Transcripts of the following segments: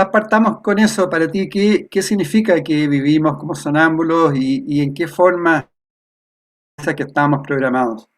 Partamos con eso. Para ti, ¿qué significa que vivimos como sonámbulos y en qué forma es que estamos programados?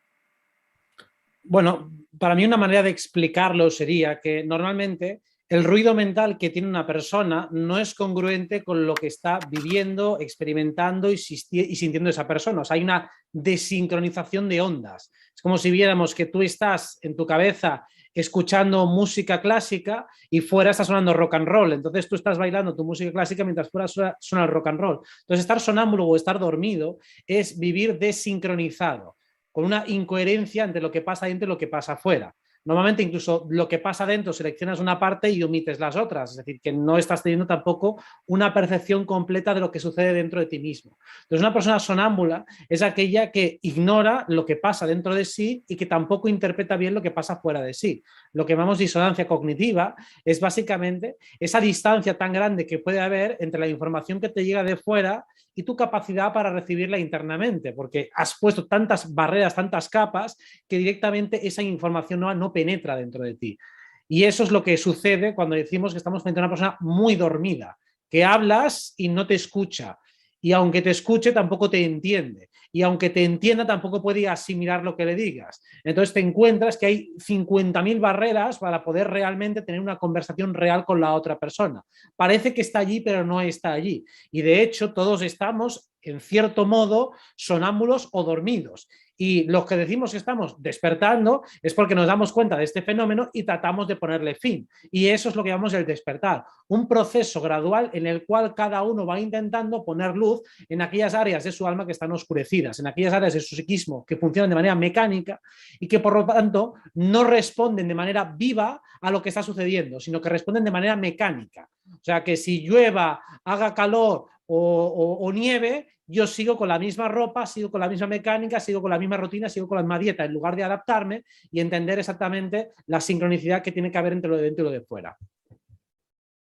Bueno, para mí una manera de explicarlo sería que normalmente el ruido mental que tiene una persona no es congruente con lo que está viviendo, experimentando y sintiendo esa persona. O sea, hay una desincronización de ondas. Es como si viéramos que tú estás en tu cabeza escuchando música clásica y fuera está sonando rock and roll. Entonces tú estás bailando tu música clásica mientras fuera suena el rock and roll. Entonces estar sonámbulo o estar dormido es vivir desincronizado, con una incoherencia entre lo que pasa dentro y lo que pasa afuera. Normalmente incluso lo que pasa dentro seleccionas una parte y omites las otras, es decir, que no estás teniendo tampoco una percepción completa de lo que sucede dentro de ti mismo. Entonces una persona sonámbula es aquella que ignora lo que pasa dentro de sí y que tampoco interpreta bien lo que pasa fuera de sí. Lo que llamamos disonancia cognitiva es básicamente esa distancia tan grande que puede haber entre la información que te llega de fuera y tu capacidad para recibirla internamente, porque has puesto tantas barreras, tantas capas, que directamente esa información no penetra dentro de ti. Y eso es lo que sucede cuando decimos que estamos frente a una persona muy dormida, que hablas y no te escucha, y aunque te escuche tampoco te entiende, y aunque te entienda tampoco puede asimilar lo que le digas. Entonces te encuentras que hay 50.000 barreras para poder realmente tener una conversación real con la otra persona. Parece que está allí, pero no está allí. Y de hecho todos estamos, en cierto modo, sonámbulos o dormidos. Y los que decimos que estamos despertando es porque nos damos cuenta de este fenómeno y tratamos de ponerle fin. Y eso es lo que llamamos el despertar. Un proceso gradual en el cual cada uno va intentando poner luz en aquellas áreas de su alma que están oscurecidas, en aquellas áreas de su psiquismo que funcionan de manera mecánica y que por lo tanto no responden de manera viva a lo que está sucediendo, sino que responden de manera mecánica. O sea, que si llueva, haga calor o nieve, yo sigo con la misma ropa, sigo con la misma mecánica, sigo con la misma rutina, sigo con la misma dieta, en lugar de adaptarme y entender exactamente la sincronicidad que tiene que haber entre lo de dentro y lo de fuera.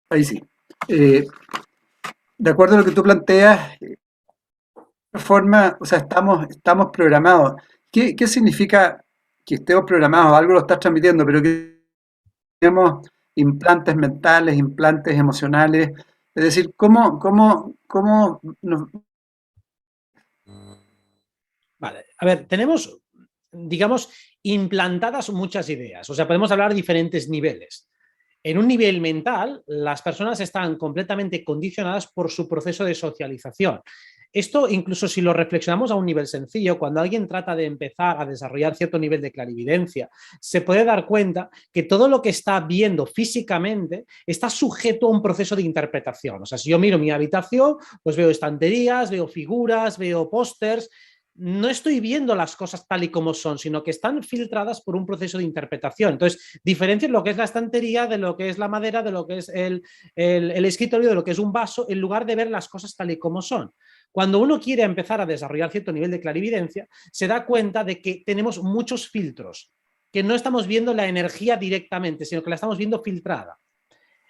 Ahí sí. Eh, de acuerdo a lo que tú planteas, de forma, o sea, estamos programados. ¿Qué significa que estemos programados? Algo lo estás transmitiendo, pero que tenemos implantes mentales, implantes emocionales. Es decir, ¿cómo nos... Vale, a ver, tenemos, digamos, implantadas muchas ideas, o sea, podemos hablar de diferentes niveles. En un nivel mental, las personas están completamente condicionadas por su proceso de socialización. Esto, incluso si lo reflexionamos a un nivel sencillo, cuando alguien trata de empezar a desarrollar cierto nivel de clarividencia, se puede dar cuenta que todo lo que está viendo físicamente está sujeto a un proceso de interpretación. O sea, si yo miro mi habitación, pues veo estanterías, veo figuras, veo pósters. No estoy viendo las cosas tal y como son, sino que están filtradas por un proceso de interpretación. Entonces, diferencias lo que es la estantería de lo que es la madera, de lo que es el escritorio, de lo que es un vaso, en lugar de ver las cosas tal y como son. Cuando uno quiere empezar a desarrollar cierto nivel de clarividencia, se da cuenta de que tenemos muchos filtros, que no estamos viendo la energía directamente, sino que la estamos viendo filtrada.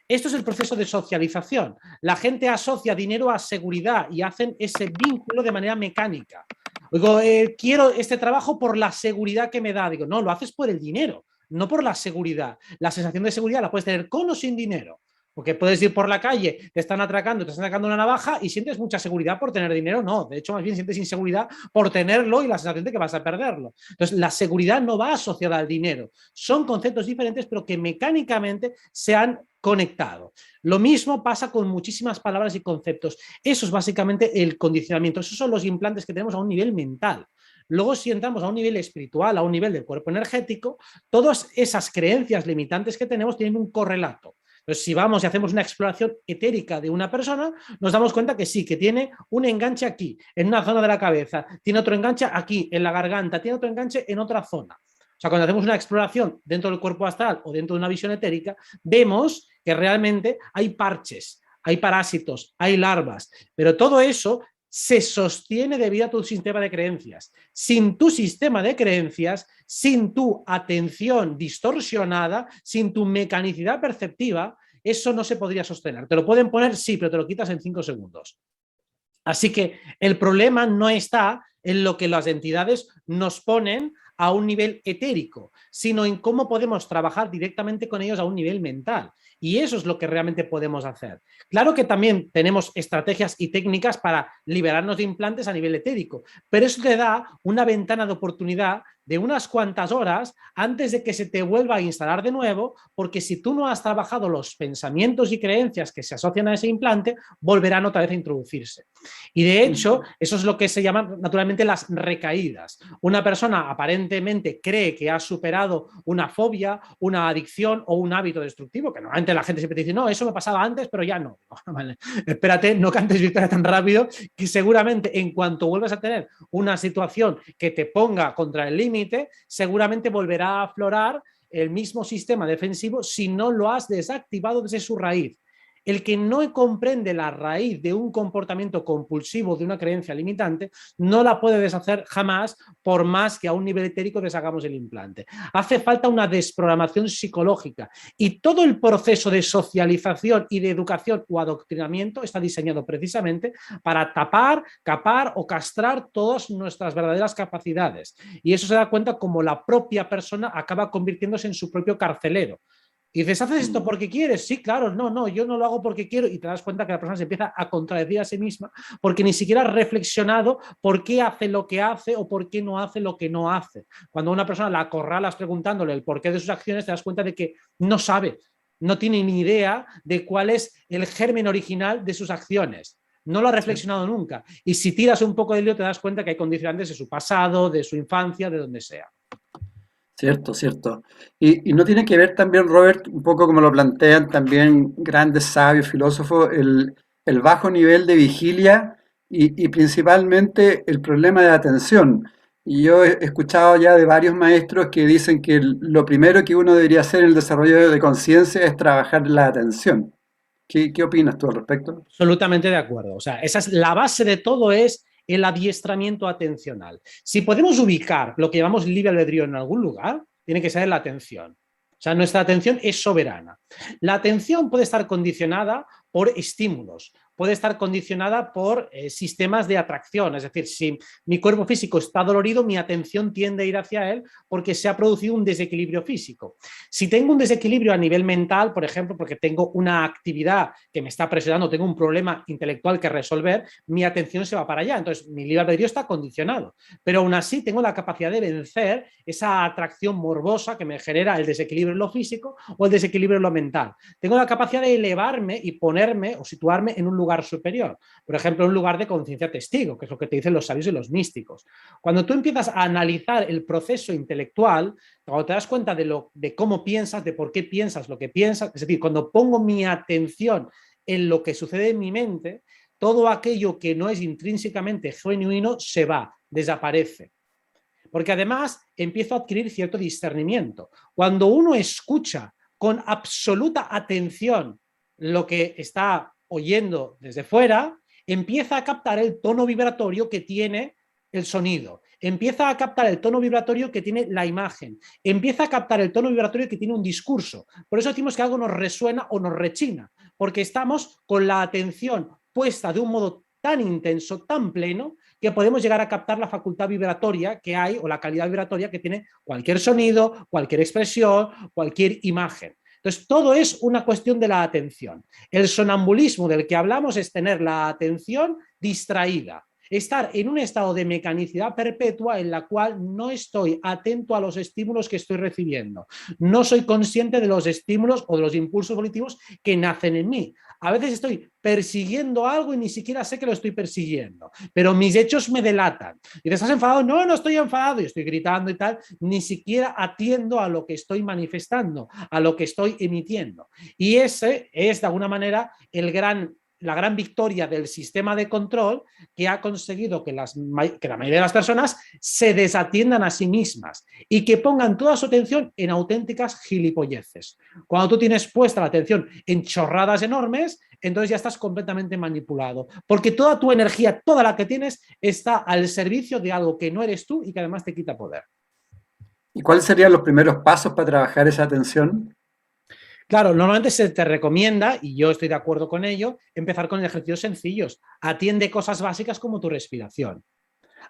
Esto es el proceso de socialización. La gente asocia dinero a seguridad y hacen ese vínculo de manera mecánica. Digo, quiero este trabajo por la seguridad que me da. Digo, no, lo haces por el dinero, no por la seguridad. La sensación de seguridad la puedes tener con o sin dinero. Porque puedes ir por la calle, te están atracando, te están sacando una navaja y sientes mucha seguridad por tener dinero. No, de hecho, más bien sientes inseguridad por tenerlo y la sensación de que vas a perderlo. Entonces, la seguridad no va asociada al dinero. Son conceptos diferentes, pero que mecánicamente se han conectado. Lo mismo pasa con muchísimas palabras y conceptos. Eso es básicamente el condicionamiento. Esos son los implantes que tenemos a un nivel mental. Luego, si entramos a un nivel espiritual, a un nivel del cuerpo energético, todas esas creencias limitantes que tenemos tienen un correlato. Entonces, si vamos y hacemos una exploración etérica de una persona, nos damos cuenta que sí, que tiene un enganche aquí, en una zona de la cabeza, tiene otro enganche aquí, en la garganta, tiene otro enganche en otra zona. O sea, cuando hacemos una exploración dentro del cuerpo astral o dentro de una visión etérica, vemos que realmente hay parches, hay parásitos, hay larvas, pero todo eso se sostiene debido a tu sistema de creencias. Sin tu sistema de creencias, sin tu atención distorsionada, sin tu mecanicidad perceptiva, eso no se podría sostener. Te lo pueden poner, sí, pero te lo quitas en 5 segundos. Así que el problema no está en lo que las entidades nos ponen a un nivel etérico, sino en cómo podemos trabajar directamente con ellos a un nivel mental. Y eso es lo que realmente podemos hacer. Claro que también tenemos estrategias y técnicas para liberarnos de implantes a nivel etérico, pero eso te da una ventana de oportunidad de unas cuantas horas antes de que se te vuelva a instalar de nuevo, porque si tú no has trabajado los pensamientos y creencias que se asocian a ese implante, volverán otra vez a introducirse. Y de hecho, eso es lo que se llaman naturalmente las recaídas. Una persona aparentemente cree que ha superado una fobia, una adicción o un hábito destructivo, que normalmente la gente siempre dice, no, eso me pasaba antes, pero ya no. Vale, espérate, no cantes victoria tan rápido, que seguramente en cuanto vuelvas a tener una situación que te ponga contra el límite, seguramente volverá a aflorar el mismo sistema defensivo si no lo has desactivado desde su raíz. El que no comprende la raíz de un comportamiento compulsivo, de una creencia limitante, no la puede deshacer jamás, por más que a un nivel etérico deshagamos el implante. Hace falta una desprogramación psicológica y todo el proceso de socialización y de educación o adoctrinamiento está diseñado precisamente para tapar, capar o castrar todas nuestras verdaderas capacidades. Y eso se da cuenta como la propia persona acaba convirtiéndose en su propio carcelero. Y dices, ¿haces esto porque quieres? Sí, claro, no, yo no lo hago porque quiero. Y te das cuenta que la persona se empieza a contradecir a sí misma porque ni siquiera ha reflexionado por qué hace lo que hace o por qué no hace lo que no hace. Cuando a una persona la acorralas preguntándole el porqué de sus acciones, te das cuenta de que no sabe, no tiene ni idea de cuál es el germen original de sus acciones. No lo ha Sí. reflexionado nunca. Y si tiras un poco de lío, te das cuenta que hay condicionantes de su pasado, de su infancia, de donde sea. Cierto, cierto. Y no tiene que ver también, Robert, un poco como lo plantean también grandes sabios, filósofos, el bajo nivel de vigilia y principalmente el problema de atención. Y yo he escuchado ya de varios maestros que dicen que lo primero que uno debería hacer en el desarrollo de conciencia es trabajar la atención. ¿Qué opinas tú al respecto? Absolutamente de acuerdo. O sea, esa es la base de todo, es el adiestramiento atencional. Si podemos ubicar lo que llamamos libre albedrío en algún lugar, tiene que ser la atención. O sea, nuestra atención es soberana. La atención puede estar condicionada por estímulos, puede estar condicionada por sistemas de atracción. Es decir, si mi cuerpo físico está dolorido, mi atención tiende a ir hacia él porque se ha producido un desequilibrio físico. Si tengo un desequilibrio a nivel mental, por ejemplo, porque tengo una actividad que me está presionando, tengo un problema intelectual que resolver, mi atención se va para allá. Entonces, mi libre albedrío está condicionado. Pero aún así tengo la capacidad de vencer esa atracción morbosa que me genera el desequilibrio en lo físico o el desequilibrio en lo mental. Tengo la capacidad de elevarme y ponerme o situarme en un lugar superior. Por ejemplo, un lugar de conciencia testigo, que es lo que te dicen los sabios y los místicos. Cuando tú empiezas a analizar el proceso intelectual, cuando te das cuenta de cómo piensas, de por qué piensas lo que piensas, es decir, cuando pongo mi atención en lo que sucede en mi mente, todo aquello que no es intrínsecamente genuino se va, desaparece. Porque además empiezo a adquirir cierto discernimiento. Cuando uno escucha con absoluta atención lo que está oyendo desde fuera, empieza a captar el tono vibratorio que tiene el sonido, empieza a captar el tono vibratorio que tiene la imagen, empieza a captar el tono vibratorio que tiene un discurso. Por eso decimos que algo nos resuena o nos rechina, porque estamos con la atención puesta de un modo tan intenso, tan pleno, que podemos llegar a captar la facultad vibratoria que hay o la calidad vibratoria que tiene cualquier sonido, cualquier expresión, cualquier imagen. Entonces, todo es una cuestión de la atención. El sonambulismo del que hablamos es tener la atención distraída, estar en un estado de mecanicidad perpetua en la cual no estoy atento a los estímulos que estoy recibiendo, no soy consciente de los estímulos o de los impulsos volitivos que nacen en mí. A veces estoy persiguiendo algo y ni siquiera sé que lo estoy persiguiendo, pero mis hechos me delatan. Y te estás enfadado, no, no estoy enfadado, y estoy gritando y tal, ni siquiera atiendo a lo que estoy manifestando, a lo que estoy emitiendo. Y ese es de alguna manera la gran victoria del sistema de control que ha conseguido que la mayoría de las personas se desatiendan a sí mismas y que pongan toda su atención en auténticas gilipolleces. Cuando tú tienes puesta la atención en chorradas enormes, entonces ya estás completamente manipulado, porque toda tu energía, toda la que tienes, está al servicio de algo que no eres tú y que además te quita poder. ¿Y cuáles serían los primeros pasos para trabajar esa atención? Claro, normalmente se te recomienda, y yo estoy de acuerdo con ello, empezar con ejercicios sencillos. Atiende cosas básicas como tu respiración.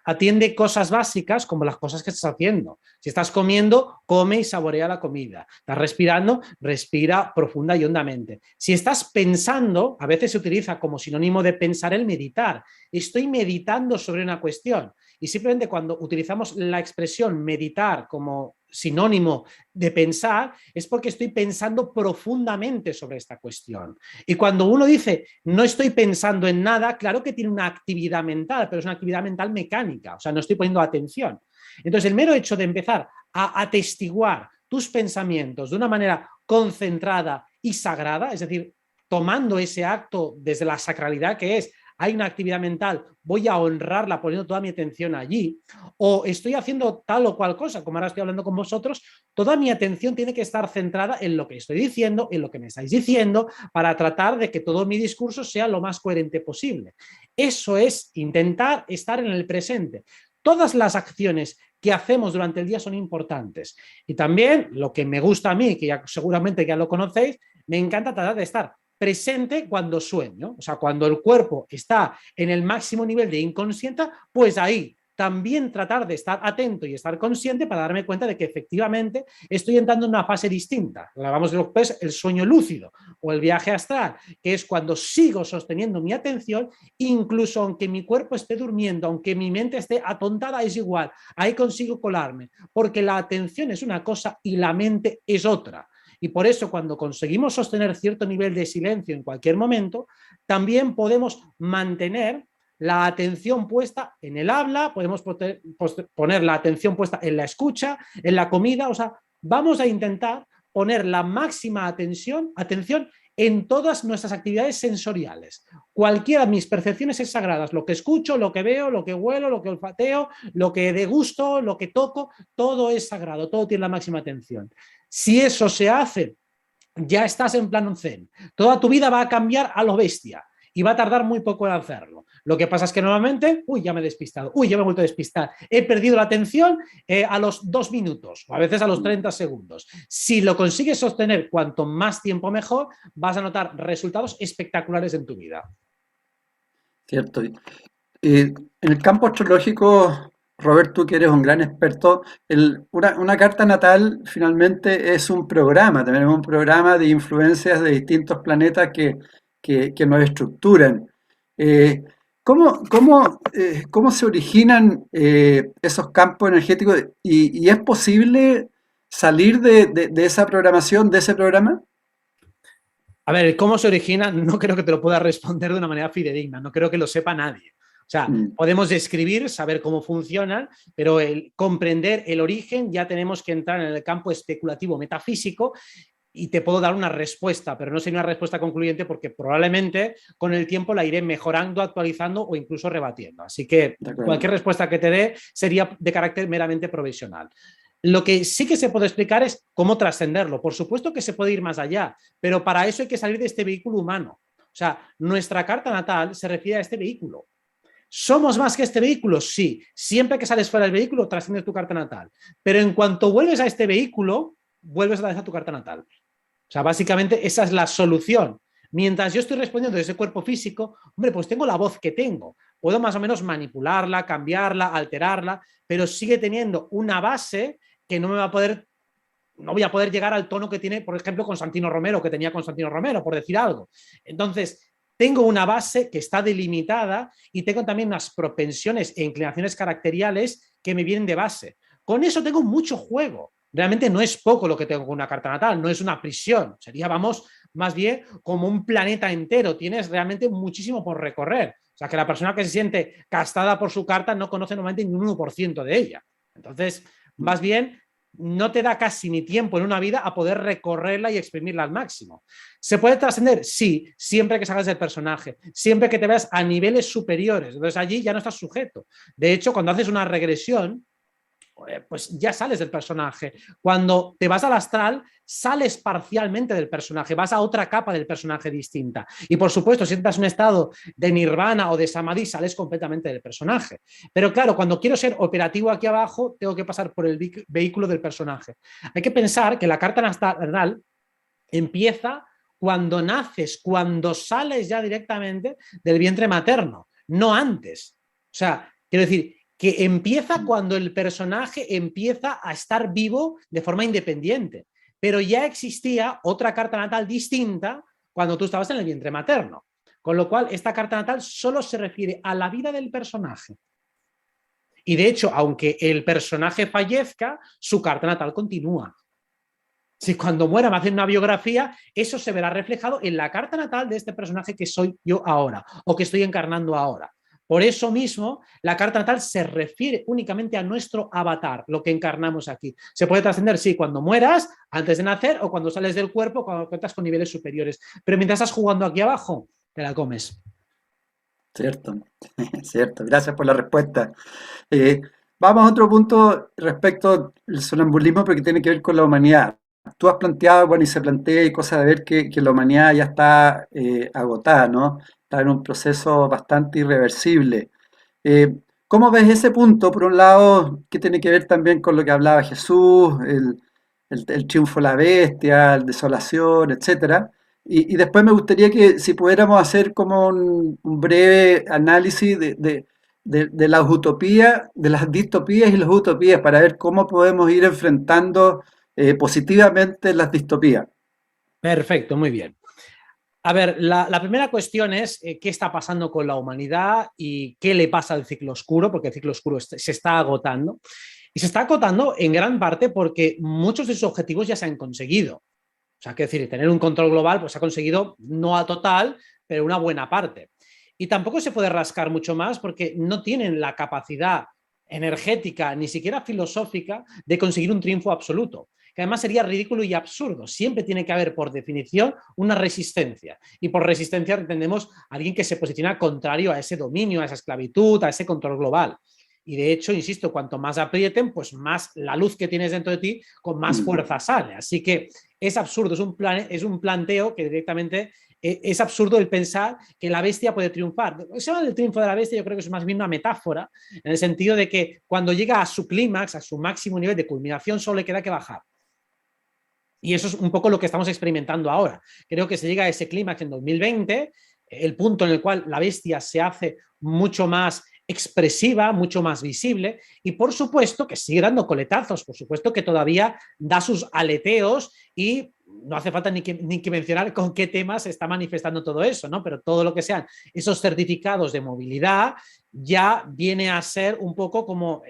atiende cosas básicas como las cosas que estás haciendo. Si estás comiendo, come y saborea la comida. Estás respirando, respira profunda y hondamente. Si estás pensando, a veces se utiliza como sinónimo de pensar el meditar. Estoy meditando sobre una cuestión. Y simplemente cuando utilizamos la expresión meditar como sinónimo de pensar, es porque estoy pensando profundamente sobre esta cuestión. Y cuando uno dice no estoy pensando en nada, claro que tiene una actividad mental, pero es una actividad mental mecánica, o sea, no estoy poniendo atención. Entonces, el mero hecho de empezar a atestiguar tus pensamientos de una manera concentrada y sagrada, es decir, tomando ese acto desde la sacralidad que es, hay una actividad mental, voy a honrarla poniendo toda mi atención allí, o estoy haciendo tal o cual cosa, como ahora estoy hablando con vosotros, toda mi atención tiene que estar centrada en lo que estoy diciendo, en lo que me estáis diciendo, para tratar de que todo mi discurso sea lo más coherente posible. Eso es intentar estar en el presente. Todas las acciones que hacemos durante el día son importantes. Y también lo que me gusta a mí, que ya, seguramente ya lo conocéis, me encanta tratar de estar presente cuando sueño, o sea, cuando el cuerpo está en el máximo nivel de inconsciente, pues ahí también tratar de estar atento y estar consciente para darme cuenta de que efectivamente estoy entrando en una fase distinta. Hablamos de lo que es el sueño lúcido o el viaje astral, que es cuando sigo sosteniendo mi atención, incluso aunque mi cuerpo esté durmiendo, aunque mi mente esté atontada, es igual, ahí consigo colarme, porque la atención es una cosa y la mente es otra. Y por eso cuando conseguimos sostener cierto nivel de silencio en cualquier momento, también podemos mantener la atención puesta en el habla, podemos poner la atención puesta en la escucha, en la comida, o sea, vamos a intentar poner la máxima atención en todas nuestras actividades sensoriales. Cualquiera de mis percepciones es sagradas, lo que escucho, lo que veo, lo que huelo, lo que olfateo, lo que degusto, lo que toco, todo es sagrado, todo tiene la máxima atención. Si eso se hace, ya estás en plan zen. Toda tu vida va a cambiar a lo bestia y va a tardar muy poco en hacerlo. Lo que pasa es que normalmente, ya me he despistado, ya me he vuelto a despistar, he perdido la atención a los 2 minutos o a veces a los 30 segundos. Si lo consigues sostener cuanto más tiempo mejor, vas a notar resultados espectaculares en tu vida. Cierto. En el campo astrológico, Robert, tú que eres un gran experto, una carta natal finalmente es un programa, también es un programa de influencias de distintos planetas que nos estructuran. Eh, ¿Cómo se originan esos campos energéticos y es posible salir de esa programación, de ese programa? A ver, ¿cómo se origina? No creo que te lo pueda responder de una manera fidedigna, no creo que lo sepa nadie. O sea, Mm, podemos describir, saber cómo funcionan, pero el comprender el origen ya tenemos que entrar en el campo especulativo metafísico y te puedo dar una respuesta, pero no sería una respuesta concluyente porque probablemente con el tiempo la iré mejorando, actualizando o incluso rebatiendo. Así que de acuerdo. cualquier respuesta que te dé sería de carácter meramente provisional. Lo que sí que se puede explicar es cómo trascenderlo. Por supuesto que se puede ir más allá, pero para eso hay que salir de este vehículo humano. O sea, nuestra carta natal se refiere a este vehículo. ¿Somos más que este vehículo? Sí. Siempre que sales fuera del vehículo, trasciendes tu carta natal. Pero en cuanto vuelves a este vehículo, vuelves a tu carta natal. O sea, básicamente esa es la solución. Mientras yo estoy respondiendo desde ese cuerpo físico, hombre, pues tengo la voz que tengo. Puedo más o menos manipularla, cambiarla, alterarla, pero sigue teniendo una base que no me va a poder, no voy a poder llegar al tono que tiene, por ejemplo, Constantino Romero, que tenía Constantino Romero, por decir algo. Entonces, tengo una base que está delimitada y tengo también unas propensiones e inclinaciones caracteriales que me vienen de base. Con eso tengo mucho juego. Realmente no es poco lo que tengo con una carta natal, no es una prisión. Sería, vamos, más bien como un planeta entero. Tienes realmente muchísimo por recorrer. O sea, que la persona que se siente castada por su carta no conoce normalmente ni un 1% de ella. Entonces, más bien, no te da casi ni tiempo en una vida a poder recorrerla y exprimirla al máximo. ¿Se puede trascender? Sí, siempre que salgas del personaje, siempre que te veas a niveles superiores. Entonces allí ya no estás sujeto. De hecho, cuando haces una regresión, pues ya sales del personaje. Cuando te vas al astral, sales parcialmente del personaje, vas a otra capa del personaje distinta. Y por supuesto, si entras en un estado de nirvana o de samadhi, sales completamente del personaje. Pero claro, cuando quiero ser operativo aquí abajo, tengo que pasar por el vehículo del personaje. Hay que pensar que la carta natal empieza cuando naces, cuando sales ya directamente del vientre materno, no antes. O sea, quiero decir, que empieza cuando el personaje empieza a estar vivo de forma independiente. Pero ya existía otra carta natal distinta cuando tú estabas en el vientre materno. Con lo cual, esta carta natal solo se refiere a la vida del personaje. Y de hecho, aunque el personaje fallezca, su carta natal continúa. Si cuando muera me hacen una biografía, eso se verá reflejado en la carta natal de este personaje que soy yo ahora o que estoy encarnando ahora. Por eso mismo, la carta natal se refiere únicamente a nuestro avatar, lo que encarnamos aquí. Se puede trascender, sí, cuando mueras, antes de nacer, o cuando sales del cuerpo, cuando cuentas con niveles superiores. Pero mientras estás jugando aquí abajo, te la comes. Cierto, cierto. Gracias por la respuesta. Eh, Vamos a otro punto respecto al sonambulismo, porque tiene que ver con la humanidad. Tú has planteado, bueno, y se plantea y cosas de ver que la humanidad ya está agotada, ¿no? Está en un proceso bastante irreversible. Eh, ¿Cómo ves ese punto? Por un lado, que tiene que ver también con lo que hablaba Jesús, el triunfo de la bestia, la desolación, etcétera. Y después me gustaría que si pudiéramos hacer como un breve análisis de las utopías, de las distopías y las utopías, para ver cómo podemos ir enfrentando positivamente las distopías. Perfecto, muy bien. A ver, la primera cuestión es qué está pasando con la humanidad y qué le pasa al ciclo oscuro, porque el ciclo oscuro se está agotando. Y se está agotando en gran parte porque muchos de sus objetivos ya se han conseguido. O sea, quiero decir, tener un control global pues se ha conseguido no a total, pero una buena parte. Y tampoco se puede rascar mucho más porque no tienen la capacidad energética, ni siquiera filosófica, de conseguir un triunfo absoluto, que además sería ridículo y absurdo. Siempre tiene que haber, por definición, una resistencia. Y por resistencia entendemos a alguien que se posiciona contrario a ese dominio, a esa esclavitud, a ese control global. Y de hecho, insisto, cuanto más aprieten, pues más la luz que tienes dentro de ti, con más fuerza sale. Así que es absurdo, es un planteo que directamente es absurdo el pensar que la bestia puede triunfar. Se llama el triunfo de la bestia, yo creo que es más bien una metáfora, en el sentido de que cuando llega a su clímax, a su máximo nivel de culminación, solo le queda que bajar. Y eso es un poco lo que estamos experimentando ahora. Creo que se llega a ese clímax en 2020, el punto en el cual la bestia se hace mucho más expresiva, mucho más visible, y por supuesto que sigue dando coletazos, por supuesto que todavía da sus aleteos y no hace falta ni que mencionar con qué temas se está manifestando todo eso, ¿no? Pero todo lo que sean esos certificados de movilidad ya viene a ser un poco como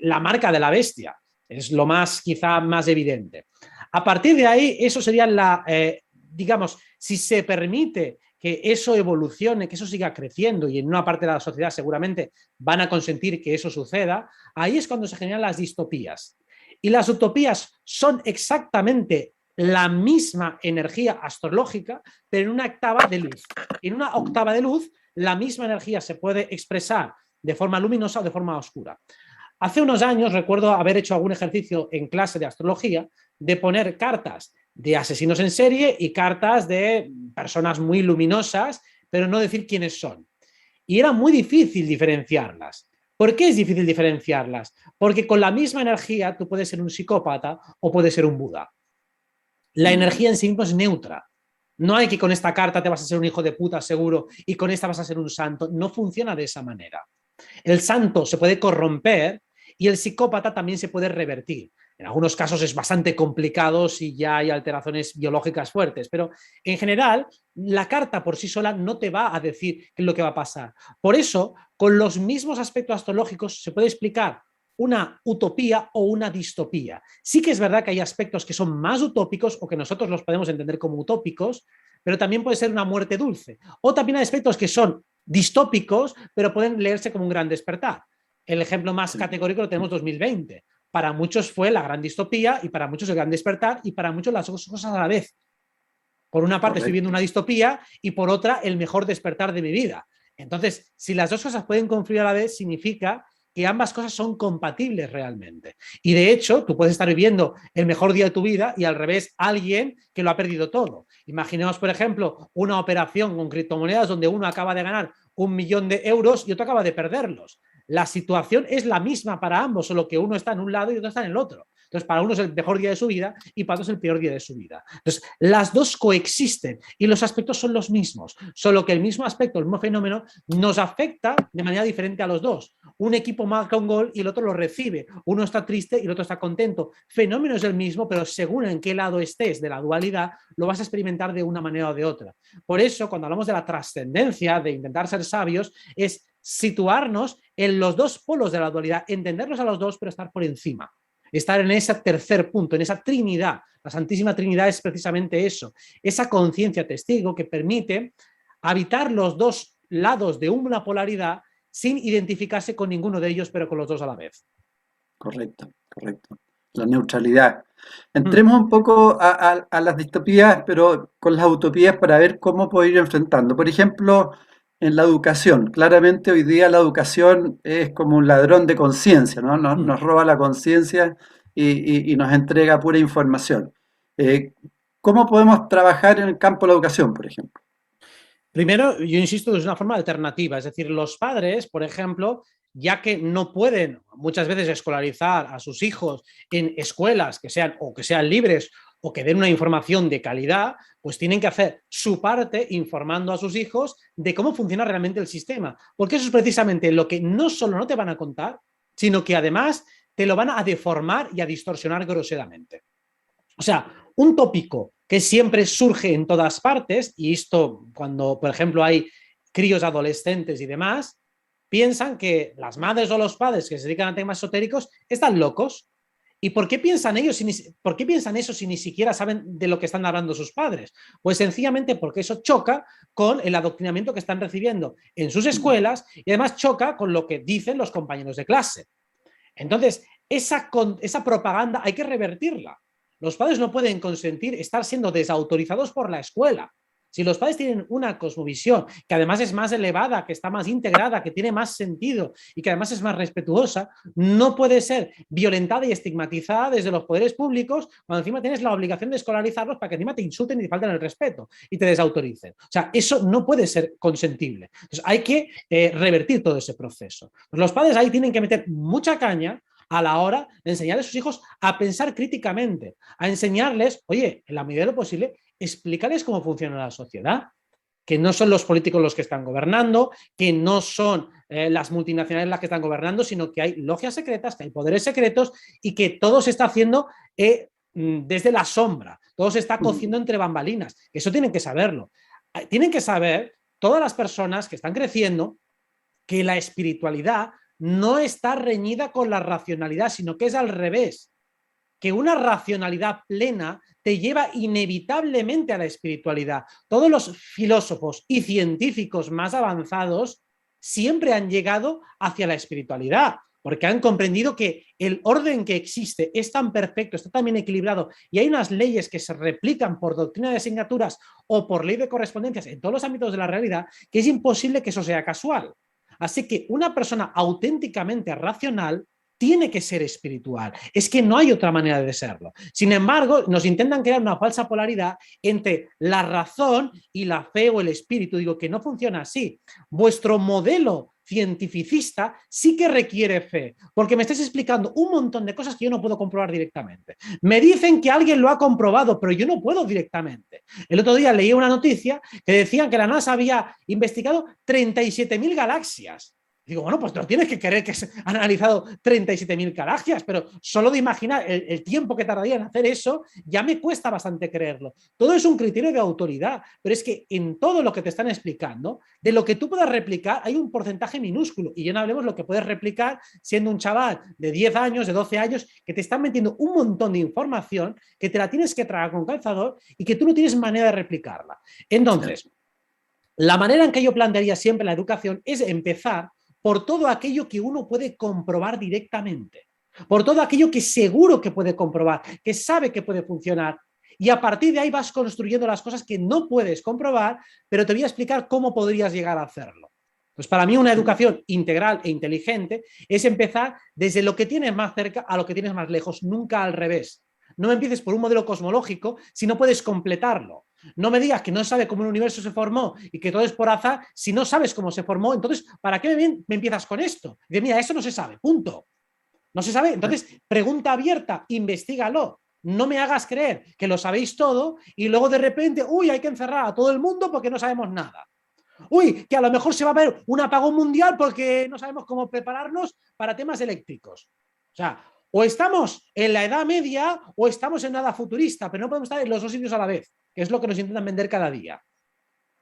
la marca de la bestia. Es lo más, quizá, más evidente. A partir de ahí, eso sería digamos, si se permite que eso evolucione, que eso siga creciendo y en una parte de la sociedad seguramente van a consentir que eso suceda, ahí es cuando se generan las distopías. Y las utopías son exactamente la misma energía astrológica, pero en una octava de luz. En una octava de luz, la misma energía se puede expresar de forma luminosa o de forma oscura. Hace unos años recuerdo haber hecho algún ejercicio en clase de astrología de poner cartas de asesinos en serie y cartas de personas muy luminosas, pero no decir quiénes son. Y era muy difícil diferenciarlas. ¿Por qué es difícil diferenciarlas? Porque con la misma energía tú puedes ser un psicópata o puedes ser un Buda. La energía en sí misma es neutra. No hay que con esta carta te vas a ser un hijo de puta seguro y con esta vas a ser un santo. No funciona de esa manera. El santo se puede corromper y el psicópata también se puede revertir. En algunos casos es bastante complicado si ya hay alteraciones biológicas fuertes, pero en general la carta por sí sola no te va a decir qué es lo que va a pasar. Por eso, con los mismos aspectos astrológicos se puede explicar una utopía o una distopía. Sí que es verdad que hay aspectos que son más utópicos o que nosotros los podemos entender como utópicos, pero también puede ser una muerte dulce. O también hay aspectos que son distópicos, pero pueden leerse como un gran despertar. El ejemplo más categórico lo tenemos 2020. Para muchos fue la gran distopía y para muchos el gran despertar y para muchos las dos cosas a la vez. Por una parte estoy viendo una distopía y por otra el mejor despertar de mi vida. Entonces, si las dos cosas pueden confluir a la vez, significa que ambas cosas son compatibles realmente. Y de hecho, tú puedes estar viviendo el mejor día de tu vida y al revés, alguien que lo ha perdido todo. Imaginemos, por ejemplo, una operación con criptomonedas donde uno acaba de ganar 1 millón de euros y otro acaba de perderlos. la situación es la misma para ambos, solo que uno está en un lado y otro está en el otro. Entonces, para uno es el mejor día de su vida y para otro es el peor día de su vida. Entonces, las dos coexisten y los aspectos son los mismos, solo que el mismo aspecto, el mismo fenómeno, nos afecta de manera diferente a los dos. Un equipo marca un gol y el otro lo recibe. Uno está triste y el otro está contento. Fenómeno es el mismo, pero según en qué lado estés de la dualidad, lo vas a experimentar de una manera o de otra. Por eso, cuando hablamos de la trascendencia, de intentar ser sabios, es situarnos en los dos polos de la dualidad, entenderlos a los dos, pero estar por encima. Estar en ese tercer punto, en esa Trinidad. La Santísima Trinidad es precisamente eso, esa conciencia testigo que permite habitar los dos lados de una polaridad sin identificarse con ninguno de ellos, pero con los dos a la vez. Correcto, correcto. La neutralidad. Entremos un poco a las distopías, pero con las utopías para ver cómo poder ir enfrentando. Por ejemplo, en la educación. Claramente hoy día la educación es como un ladrón de conciencia, ¿no? Nos roba la conciencia y nos entrega pura información. Eh, ¿Cómo podemos trabajar en el campo de la educación, por ejemplo? Primero, yo insisto, es una forma alternativa, es decir, los padres, por ejemplo, ya que no pueden muchas veces escolarizar a sus hijos en escuelas que sean libres o que den una información de calidad, pues tienen que hacer su parte informando a sus hijos de cómo funciona realmente el sistema, porque eso es precisamente lo que no solo no te van a contar, sino que además te lo van a deformar y a distorsionar groseramente. O sea, un tópico que siempre surge en todas partes, y esto cuando, por ejemplo, hay críos adolescentes y demás, piensan que las madres o los padres que se dedican a temas esotéricos están locos. ¿Y por qué piensan ellos? ¿Por qué piensan eso si ni siquiera saben de lo que están hablando sus padres? Pues sencillamente porque eso choca con el adoctrinamiento que están recibiendo en sus escuelas y además choca con lo que dicen los compañeros de clase. Entonces, esa propaganda hay que revertirla. Los padres no pueden consentir estar siendo desautorizados por la escuela. Si los padres tienen una cosmovisión que además es más elevada, que está más integrada, que tiene más sentido y que además es más respetuosa, no puede ser violentada y estigmatizada desde los poderes públicos cuando encima tienes la obligación de escolarizarlos para que encima te insulten y te falten el respeto y te desautoricen. O sea, eso no puede ser consentible. Entonces, hay que revertir todo ese proceso. Pues los padres ahí tienen que meter mucha caña a la hora de enseñar a sus hijos a pensar críticamente, a enseñarles, oye, en la medida de lo posible, explícales cómo funciona la sociedad, que no son los políticos los que están gobernando, que no son las multinacionales las que están gobernando, sino que hay logias secretas, que hay poderes secretos y que todo se está haciendo desde la sombra, todo se está cociendo entre bambalinas, que eso tienen que saberlo. Tienen que saber todas las personas que están creciendo que la espiritualidad no está reñida con la racionalidad, sino que es al revés, que una racionalidad plena te lleva inevitablemente a la espiritualidad. Todos los filósofos y científicos más avanzados siempre han llegado hacia la espiritualidad, porque han comprendido que el orden que existe es tan perfecto, está tan bien equilibrado y hay unas leyes que se replican por doctrina de asignaturas o por ley de correspondencias en todos los ámbitos de la realidad, que es imposible que eso sea casual. Así que una persona auténticamente racional tiene que ser espiritual. Es que no hay otra manera de serlo. Sin embargo, nos intentan crear una falsa polaridad entre la razón y la fe o el espíritu. Digo que no funciona así. Vuestro modelo cientificista sí que requiere fe, porque me estáis explicando un montón de cosas que yo no puedo comprobar directamente. Me dicen que alguien lo ha comprobado, pero yo no puedo directamente. El otro día leí una noticia que decían que la NASA había investigado 37.000 galaxias. Digo, bueno, pues no tienes que creer que se han analizado 37.000 galaxias, pero solo de imaginar el tiempo que tardaría en hacer eso, ya me cuesta bastante creerlo. Todo es un criterio de autoridad, pero es que en todo lo que te están explicando, de lo que tú puedas replicar, hay un porcentaje minúsculo. Y ya no hablemos lo que puedes replicar siendo un chaval de 10 años, de 12 años, que te están metiendo un montón de información que te la tienes que tragar con calzador y que tú no tienes manera de replicarla. Entonces, la manera en que yo plantearía siempre la educación es empezar por todo aquello que uno puede comprobar directamente, por todo aquello que seguro que puede comprobar, que sabe que puede funcionar. Y a partir de ahí vas construyendo las cosas que no puedes comprobar, pero te voy a explicar cómo podrías llegar a hacerlo. Pues para mí una educación integral e inteligente es empezar desde lo que tienes más cerca a lo que tienes más lejos, nunca al revés. No empieces por un modelo cosmológico si no puedes completarlo. No me digas que no sabe cómo el universo se formó y que todo es por azar. Si no sabes cómo se formó, entonces, ¿para qué me empiezas con esto? Dice, mira, eso no se sabe, punto. No se sabe. Entonces, pregunta abierta, investigalo. No me hagas creer que lo sabéis todo y luego de repente, uy, hay que encerrar a todo el mundo porque no sabemos nada. Uy, que a lo mejor se va a ver un apagón mundial porque no sabemos cómo prepararnos para temas eléctricos. O sea, o estamos en la edad media o estamos en nada futurista, pero no podemos estar en los dos sitios a la vez, que es lo que nos intentan vender cada día.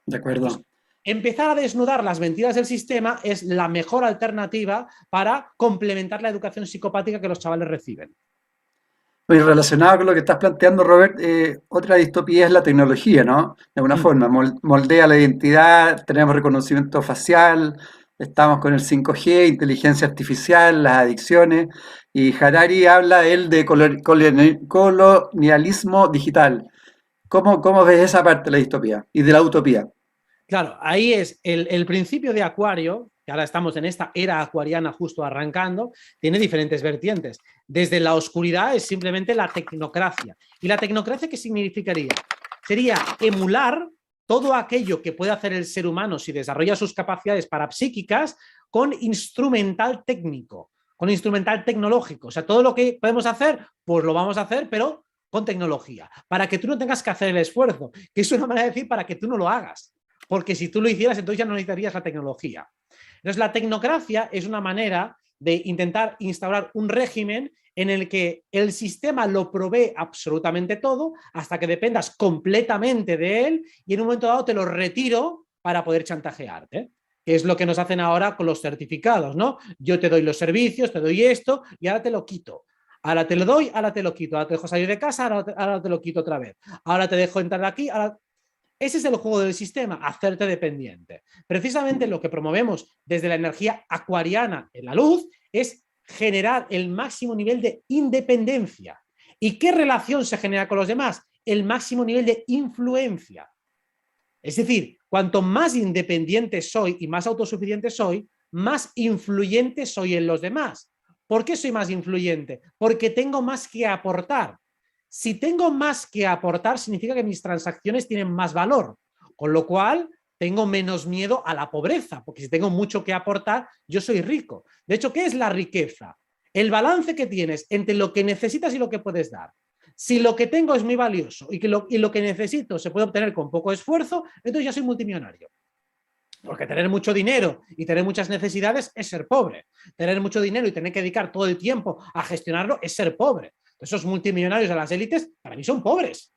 De Entonces, acuerdo. empezar a desnudar las mentiras del sistema es la mejor alternativa para complementar la educación psicopática que los chavales reciben. Y relacionado con lo que estás planteando, Robert, otra distopía es la tecnología, ¿no? De alguna Mm. forma, moldea la identidad, tenemos reconocimiento facial, estamos con el 5G, inteligencia artificial, las adicciones, y Harari habla él de colonialismo digital. ¿Cómo ves esa parte de la distopía y de la utopía? Claro, ahí es el principio de Acuario, que ahora estamos en esta era acuariana justo arrancando, tiene diferentes vertientes. Desde la oscuridad es simplemente la tecnocracia. ¿Y la tecnocracia qué significaría? Sería emular todo aquello que puede hacer el ser humano si desarrolla sus capacidades parapsíquicas con instrumental técnico, con instrumental tecnológico. O sea, todo lo que podemos hacer, pues lo vamos a hacer, pero con tecnología, para que tú no tengas que hacer el esfuerzo, que es una manera de decir para que tú no lo hagas. Porque si tú lo hicieras, entonces ya no necesitarías la tecnología. Entonces, la tecnocracia es una manera de intentar instaurar un régimen en el que el sistema lo provee absolutamente todo hasta que dependas completamente de él y en un momento dado te lo retiro para poder chantajearte, que es lo que nos hacen ahora con los certificados, ¿no? Yo te doy los servicios, te doy esto y ahora te lo quito. Ahora te lo doy, ahora te lo quito. Ahora te dejo salir de casa, ahora te lo quito otra vez. Ahora te dejo entrar aquí, ahora ese es el juego del sistema, hacerte dependiente. Precisamente lo que promovemos desde la energía acuariana en la luz es generar el máximo nivel de independencia. ¿Y qué relación se genera con los demás? El máximo nivel de influencia. Es decir, cuanto más independiente soy y más autosuficiente soy, más influyente soy en los demás. ¿Por qué soy más influyente? Porque tengo más que aportar. Si tengo más que aportar, significa que mis transacciones tienen más valor, con lo cual tengo menos miedo a la pobreza, porque si tengo mucho que aportar, yo soy rico. De hecho, ¿qué es la riqueza? El balance que tienes entre lo que necesitas y lo que puedes dar. Si lo que tengo es muy valioso y lo que necesito se puede obtener con poco esfuerzo, entonces ya soy multimillonario. Porque tener mucho dinero y tener muchas necesidades es ser pobre. Tener mucho dinero y tener que dedicar todo el tiempo a gestionarlo es ser pobre. Esos multimillonarios de las élites, para mí son pobres.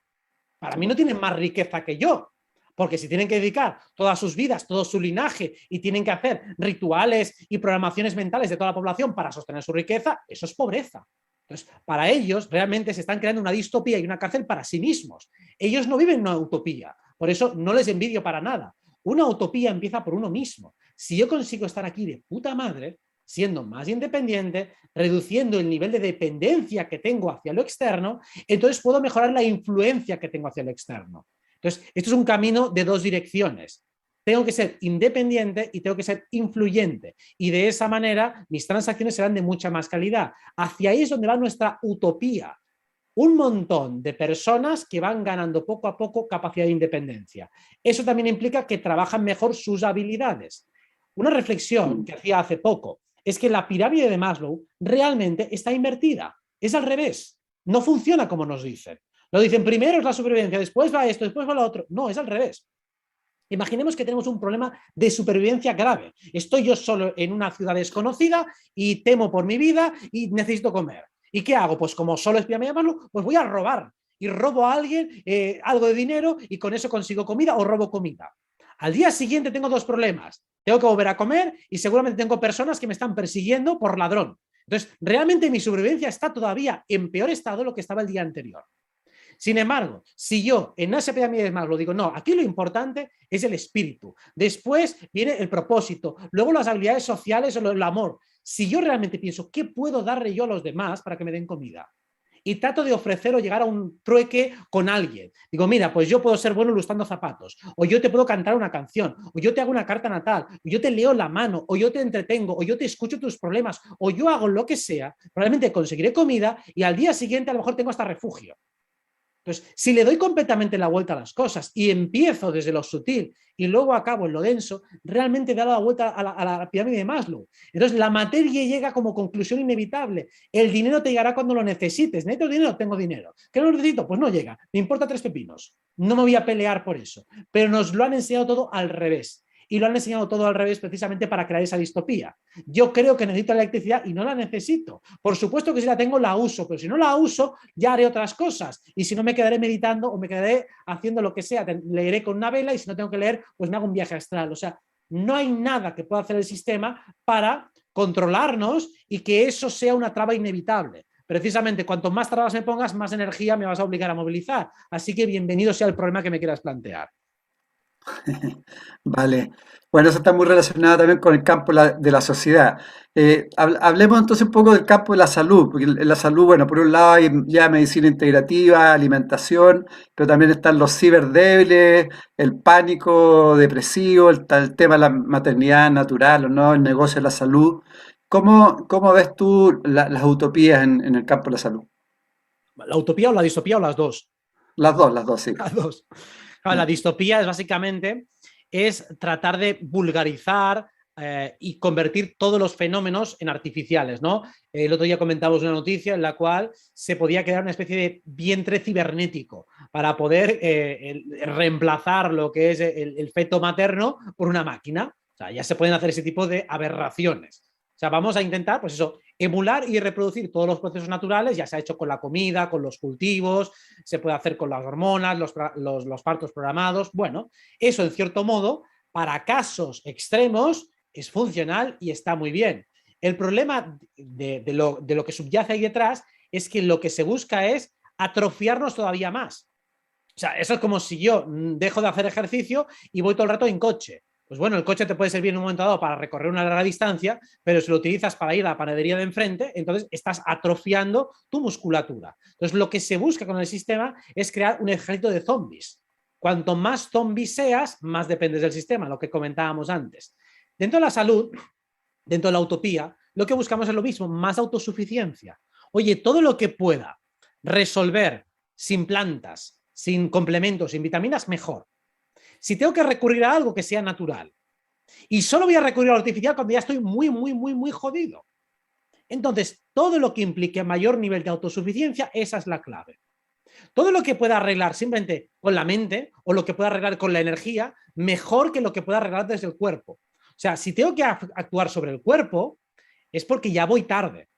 Para mí no tienen más riqueza que yo. Porque si tienen que dedicar todas sus vidas, todo su linaje y tienen que hacer rituales y programaciones mentales de toda la población para sostener su riqueza, eso es pobreza. Entonces, para ellos realmente se están creando una distopía y una cárcel para sí mismos. Ellos no viven una utopía. Por eso no les envidio para nada. Una utopía empieza por uno mismo. Si yo consigo estar aquí de puta madre, siendo más independiente, reduciendo el nivel de dependencia que tengo hacia lo externo, entonces puedo mejorar la influencia que tengo hacia lo externo. Entonces, esto es un camino de dos direcciones. Tengo que ser independiente y tengo que ser influyente. Y de esa manera mis transacciones serán de mucha más calidad. Hacia ahí es donde va nuestra utopía. Un montón de personas que van ganando poco a poco capacidad de independencia. Eso también implica que trabajan mejor sus habilidades. Una reflexión que hacía hace poco es que la pirámide de Maslow realmente está invertida. Es al revés. No funciona como nos dicen. Lo dicen primero es la supervivencia, después va esto, después va lo otro. No, es al revés. Imaginemos que tenemos un problema de supervivencia grave. Estoy yo solo en una ciudad desconocida y temo por mi vida y necesito comer. ¿Y qué hago? Pues como solo es pirámide de Maslow, pues voy a robar. Y robo a alguien algo de dinero y con eso consigo comida o robo comida. Al día siguiente tengo dos problemas. Tengo que volver a comer y seguramente tengo personas que me están persiguiendo por ladrón. Entonces, realmente mi supervivencia está todavía en peor estado de lo que estaba el día anterior. Sin embargo, si yo en esa pirámide de Maslow digo, no, aquí lo importante es el espíritu, después viene el propósito, luego las habilidades sociales o el amor. Si yo realmente pienso, ¿qué puedo darle yo a los demás para que me den comida? Y trato de ofrecer o llegar a un trueque con alguien. Digo, mira, pues yo puedo ser bueno ilustrando zapatos, o yo te puedo cantar una canción, o yo te hago una carta natal, o yo te leo la mano, o yo te entretengo, o yo te escucho tus problemas, o yo hago lo que sea, probablemente conseguiré comida y al día siguiente a lo mejor tengo hasta refugio. Entonces, si le doy completamente la vuelta a las cosas y empiezo desde lo sutil y luego acabo en lo denso, realmente he dado la vuelta a la pirámide de Maslow. Entonces, la materia llega como conclusión inevitable. El dinero te llegará cuando lo necesites. ¿Necesito dinero? Tengo dinero. ¿Qué no necesito? Pues no llega. Me importa 3 pepinos. No me voy a pelear por eso. Pero nos lo han enseñado todo al revés. Y lo han enseñado todo al revés precisamente para crear esa distopía. Yo creo que necesito la electricidad y no la necesito. Por supuesto que si la tengo la uso, pero si no la uso ya haré otras cosas. Y si no me quedaré meditando o me quedaré haciendo lo que sea. Leeré con una vela y si no tengo que leer, pues me hago un viaje astral. O sea, no hay nada que pueda hacer el sistema para controlarnos y que eso sea una traba inevitable. Precisamente, cuanto más trabas me pongas, más energía me vas a obligar a movilizar. Así que bienvenido sea el problema que me quieras plantear. Vale. Bueno, eso está muy relacionado también con el campo de la sociedad. Hablemos entonces un poco del campo de la salud, porque en la salud, bueno, por un lado hay ya medicina integrativa, alimentación, pero también están los ciberdébiles, el pánico depresivo, el tema de la maternidad natural o no, el negocio de la salud. ¿Cómo ves tú las utopías en el campo de la salud? ¿La utopía o la distopía o las dos? Las dos, sí. Las dos. Claro, la distopía es básicamente tratar de vulgarizar y convertir todos los fenómenos en artificiales, ¿no? El otro día comentábamos una noticia en la cual se podía crear una especie de vientre cibernético para poder reemplazar lo que es el feto materno por una máquina. O sea, ya se pueden hacer ese tipo de aberraciones. O sea, vamos a intentar, pues eso, emular y reproducir todos los procesos naturales. Ya se ha hecho con la comida, con los cultivos, se puede hacer con las hormonas, los partos programados. Bueno, eso en cierto modo, para casos extremos, es funcional y está muy bien. El problema de lo que subyace ahí detrás es que lo que se busca es atrofiarnos todavía más. O sea, eso es como si yo dejo de hacer ejercicio y voy todo el rato en coche. Pues bueno, el coche te puede servir en un momento dado para recorrer una larga distancia, pero si lo utilizas para ir a la panadería de enfrente, entonces estás atrofiando tu musculatura. Entonces, lo que se busca con el sistema es crear un ejército de zombies. Cuanto más zombies seas, más dependes del sistema, lo que comentábamos antes. Dentro de la salud, dentro de la utopía, lo que buscamos es lo mismo, más autosuficiencia. Oye, todo lo que pueda resolver sin plantas, sin complementos, sin vitaminas, mejor. Si tengo que recurrir a algo que sea natural y solo voy a recurrir a lo artificial cuando ya estoy muy jodido. Entonces, todo lo que implique mayor nivel de autosuficiencia, esa es la clave. Todo lo que pueda arreglar simplemente con la mente o lo que pueda arreglar con la energía, mejor que lo que pueda arreglar desde el cuerpo. O sea, si tengo que actuar sobre el cuerpo, es porque ya voy tarde.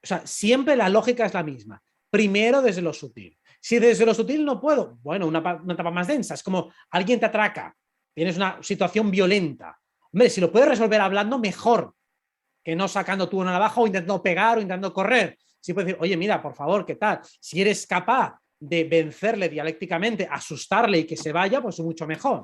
O sea, siempre la lógica es la misma. Primero desde lo sutil. Si desde lo sutil no puedo, bueno, una etapa más densa. Es como alguien te atraca, tienes una situación violenta. Hombre, si lo puedes resolver hablando, mejor que no sacando tú una navaja o intentando pegar o intentando correr. Si puedes decir, oye, mira, por favor, ¿qué tal? Si eres capaz de vencerle dialécticamente, asustarle y que se vaya, pues mucho mejor.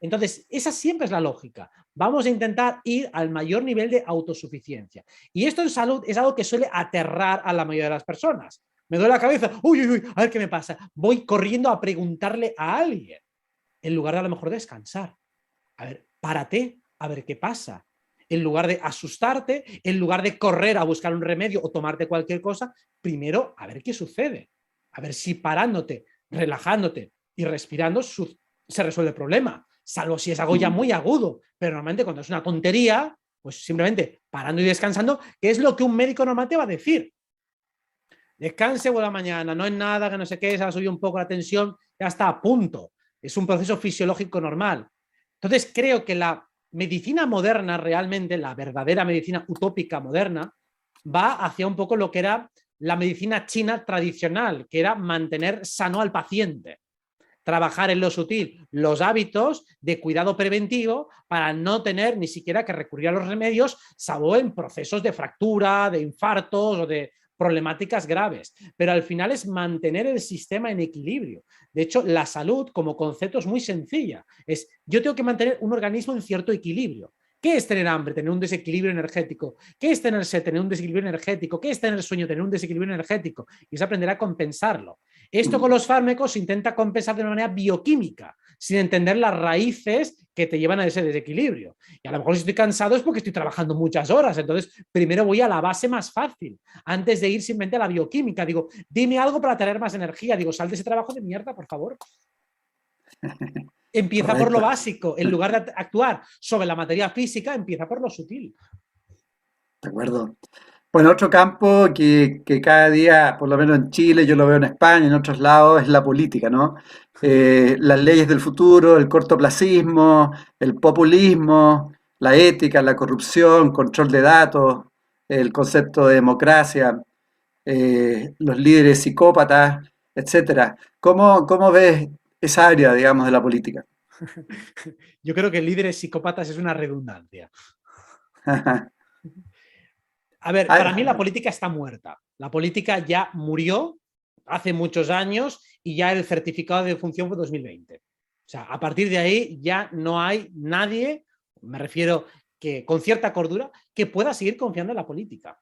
Entonces, esa siempre es la lógica. Vamos a intentar ir al mayor nivel de autosuficiencia. Y esto en salud es algo que suele aterrar a la mayoría de las personas. Me duele la cabeza, uy, a ver qué me pasa. Voy corriendo a preguntarle a alguien, en lugar de a lo mejor descansar. A ver, párate, a ver qué pasa. En lugar de asustarte, en lugar de correr a buscar un remedio o tomarte cualquier cosa, primero a ver qué sucede. A ver si parándote, relajándote y respirando se resuelve el problema. Salvo si es algo ya muy agudo. Pero normalmente cuando es una tontería, pues simplemente parando y descansando, que es lo que un médico normal te va a decir. Descanse, vuelva mañana, no es nada, que no sé qué, se ha subido un poco la tensión, ya está a punto. Es un proceso fisiológico normal. Entonces creo que la medicina moderna realmente, la verdadera medicina utópica moderna, va hacia un poco lo que era la medicina china tradicional, que era mantener sano al paciente. Trabajar en lo sutil, los hábitos de cuidado preventivo para no tener ni siquiera que recurrir a los remedios, salvo en procesos de fractura, de infartos o de problemáticas graves. Pero al final es mantener el sistema en equilibrio. De hecho, la salud como concepto es muy sencilla. Es yo tengo que mantener un organismo en cierto equilibrio. ¿Qué es tener hambre? Tener un desequilibrio energético. ¿Qué es tener sed? Tener un desequilibrio energético. ¿Qué es tener sueño? Tener un desequilibrio energético. Y es aprender a compensarlo. Esto con los fármacos se intenta compensar de una manera bioquímica, sin entender las raíces que te llevan a ese desequilibrio. Y a lo mejor si estoy cansado es porque estoy trabajando muchas horas. Entonces, primero voy a la base más fácil, antes de ir simplemente a la bioquímica. Digo, dime algo para tener más energía. Digo, sal de ese trabajo de mierda, por favor. Empieza por lo Correcto, básico. En lugar de actuar sobre la materia física, empieza por lo sutil. de acuerdo. Bueno, otro campo que cada día, por lo menos en Chile, yo lo veo en España y en otros lados, es la política, ¿no? Las leyes del futuro, el cortoplacismo, el populismo, la ética, la corrupción, control de datos, el concepto de democracia, los líderes psicópatas, etcétera. ¿Cómo ves esa área, digamos, de la política? Yo creo que líderes psicópatas es una redundancia. A ver, para mí la Ah, política está muerta. La política ya murió hace muchos años y ya el certificado de función fue 2020. O sea, a partir de ahí ya no hay nadie, me refiero que con cierta cordura, que pueda seguir confiando en la política.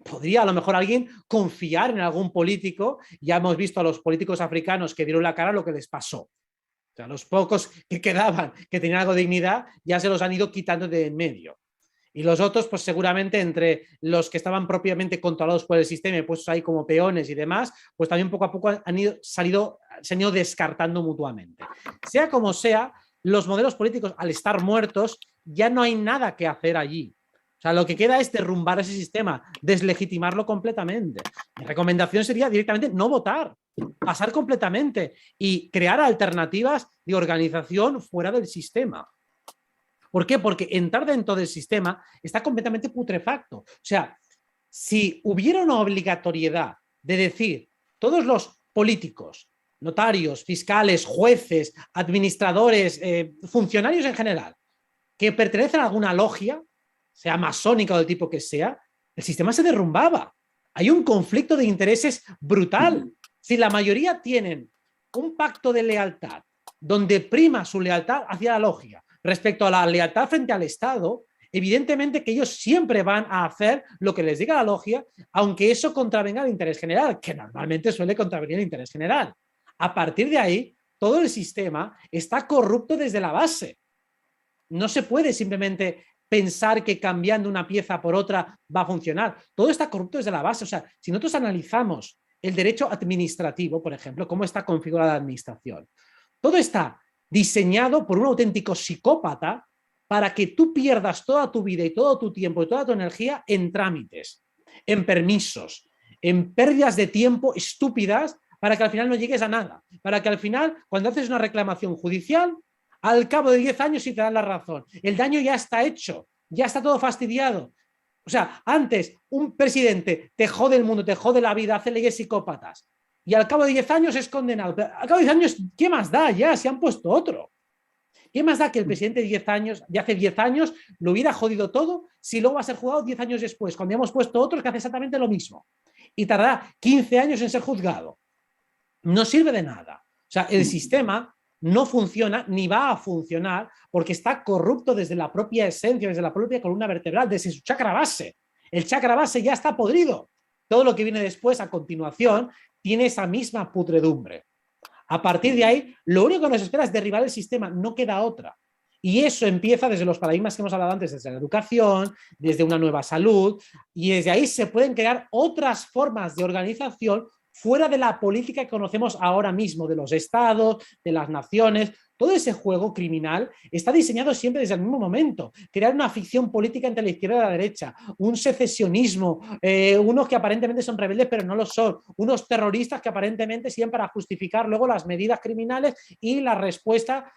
Podría a lo mejor alguien confiar en algún político. Ya hemos visto a los políticos africanos que dieron la cara lo que les pasó. O sea, los pocos que quedaban, que tenían algo de dignidad, ya se los han ido quitando de en medio. Y los otros, pues seguramente entre los que estaban propiamente controlados por el sistema y puestos ahí como peones y demás, pues también poco a poco se han ido descartando mutuamente. Sea como sea, los modelos políticos, al estar muertos, ya no hay nada que hacer allí. O sea, lo que queda es derrumbar ese sistema, deslegitimarlo completamente. Mi recomendación sería directamente no votar, pasar completamente y crear alternativas de organización fuera del sistema. ¿Por qué? Porque entrar dentro del sistema está completamente putrefacto. O sea, si hubiera una obligatoriedad de decir todos los políticos, notarios, fiscales, jueces, administradores, funcionarios en general, que pertenecen a alguna logia, sea masónica o del tipo que sea, el sistema se derrumbaba. Hay un conflicto de intereses brutal. Si la mayoría tienen un pacto de lealtad donde prima su lealtad hacia la logia respecto a la lealtad frente al Estado, evidentemente que ellos siempre van a hacer lo que les diga la logia, aunque eso contravenga el interés general, que normalmente suele contravenir el interés general. A partir de ahí, todo el sistema está corrupto desde la base. No se puede simplemente pensar que cambiando una pieza por otra va a funcionar. Todo está corrupto desde la base. O sea, si nosotros analizamos el derecho administrativo, por ejemplo, cómo está configurada la administración, todo está diseñado por un auténtico psicópata para que tú pierdas toda tu vida y todo tu tiempo y toda tu energía en trámites, en permisos, en pérdidas de tiempo estúpidas para que al final no llegues a nada. Para que al final, cuando haces una reclamación judicial, al cabo de 10 años sí te dan la razón. El daño ya está hecho, ya está todo fastidiado. O sea, antes un presidente te jode el mundo, te jode la vida, hace leyes psicópatas y al cabo de 10 años es condenado. Pero al cabo de 10 años, ¿qué más da? Ya se han puesto otro. ¿Qué más da que el presidente de 10 años, de hace 10 años, lo hubiera jodido todo si luego va a ser juzgado 10 años después, cuando hemos puesto otro que hace exactamente lo mismo? Y tardará 15 años en ser juzgado. No sirve de nada. O sea, el sistema no funciona ni va a funcionar porque está corrupto desde la propia esencia, desde la propia columna vertebral, desde su chakra base. El chakra base ya está podrido. Todo lo que viene después, a continuación, tiene esa misma pudredumbre. A partir de ahí, lo único que nos espera es derribar el sistema, no queda otra. Y eso empieza desde los paradigmas que hemos hablado antes, desde la educación, desde una nueva salud, y desde ahí se pueden crear otras formas de organización fuera de la política que conocemos ahora mismo, de los estados, de las naciones. Todo ese juego criminal está diseñado siempre desde el mismo momento. Crear una ficción política entre la izquierda y la derecha, un secesionismo, unos que aparentemente son rebeldes pero no lo son, unos terroristas que aparentemente sirven para justificar luego las medidas criminales y la respuesta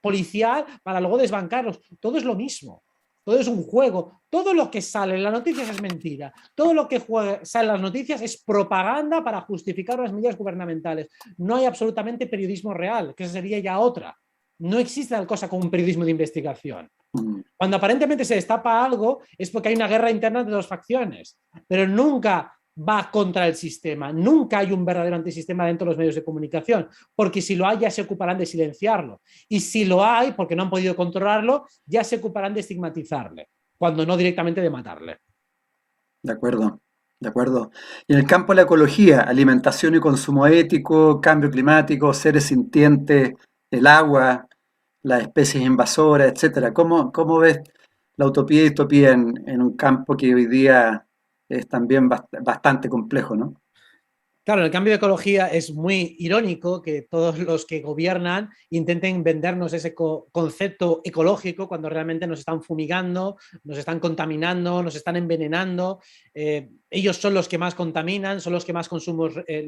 policial para luego desbancarlos. Todo es lo mismo. Todo es un juego. Todo lo que sale en las noticias es mentira. Todo lo que sale en las noticias es propaganda para justificar las medidas gubernamentales. No hay absolutamente periodismo real, que esa sería ya otra. No existe tal cosa como un periodismo de investigación. Cuando aparentemente se destapa algo es porque hay una guerra interna de dos facciones, pero nunca va contra el sistema. Nunca hay un verdadero antisistema dentro de los medios de comunicación, porque si lo hay ya se ocuparán de silenciarlo. Y si lo hay, porque no han podido controlarlo, ya se ocuparán de estigmatizarle, cuando no directamente de matarle. de acuerdo, de acuerdo. Y en el campo de la ecología, alimentación y consumo ético, cambio climático, seres sintientes, el agua, las especies invasoras, etcétera. ¿Cómo ves la utopía y distopía en un campo que hoy día es también bastante complejo, ¿no? Claro, el cambio de ecología es muy irónico que todos los que gobiernan intenten vendernos ese concepto ecológico cuando realmente nos están fumigando, nos están contaminando, nos están envenenando. Ellos son los que más contaminan, son los que más,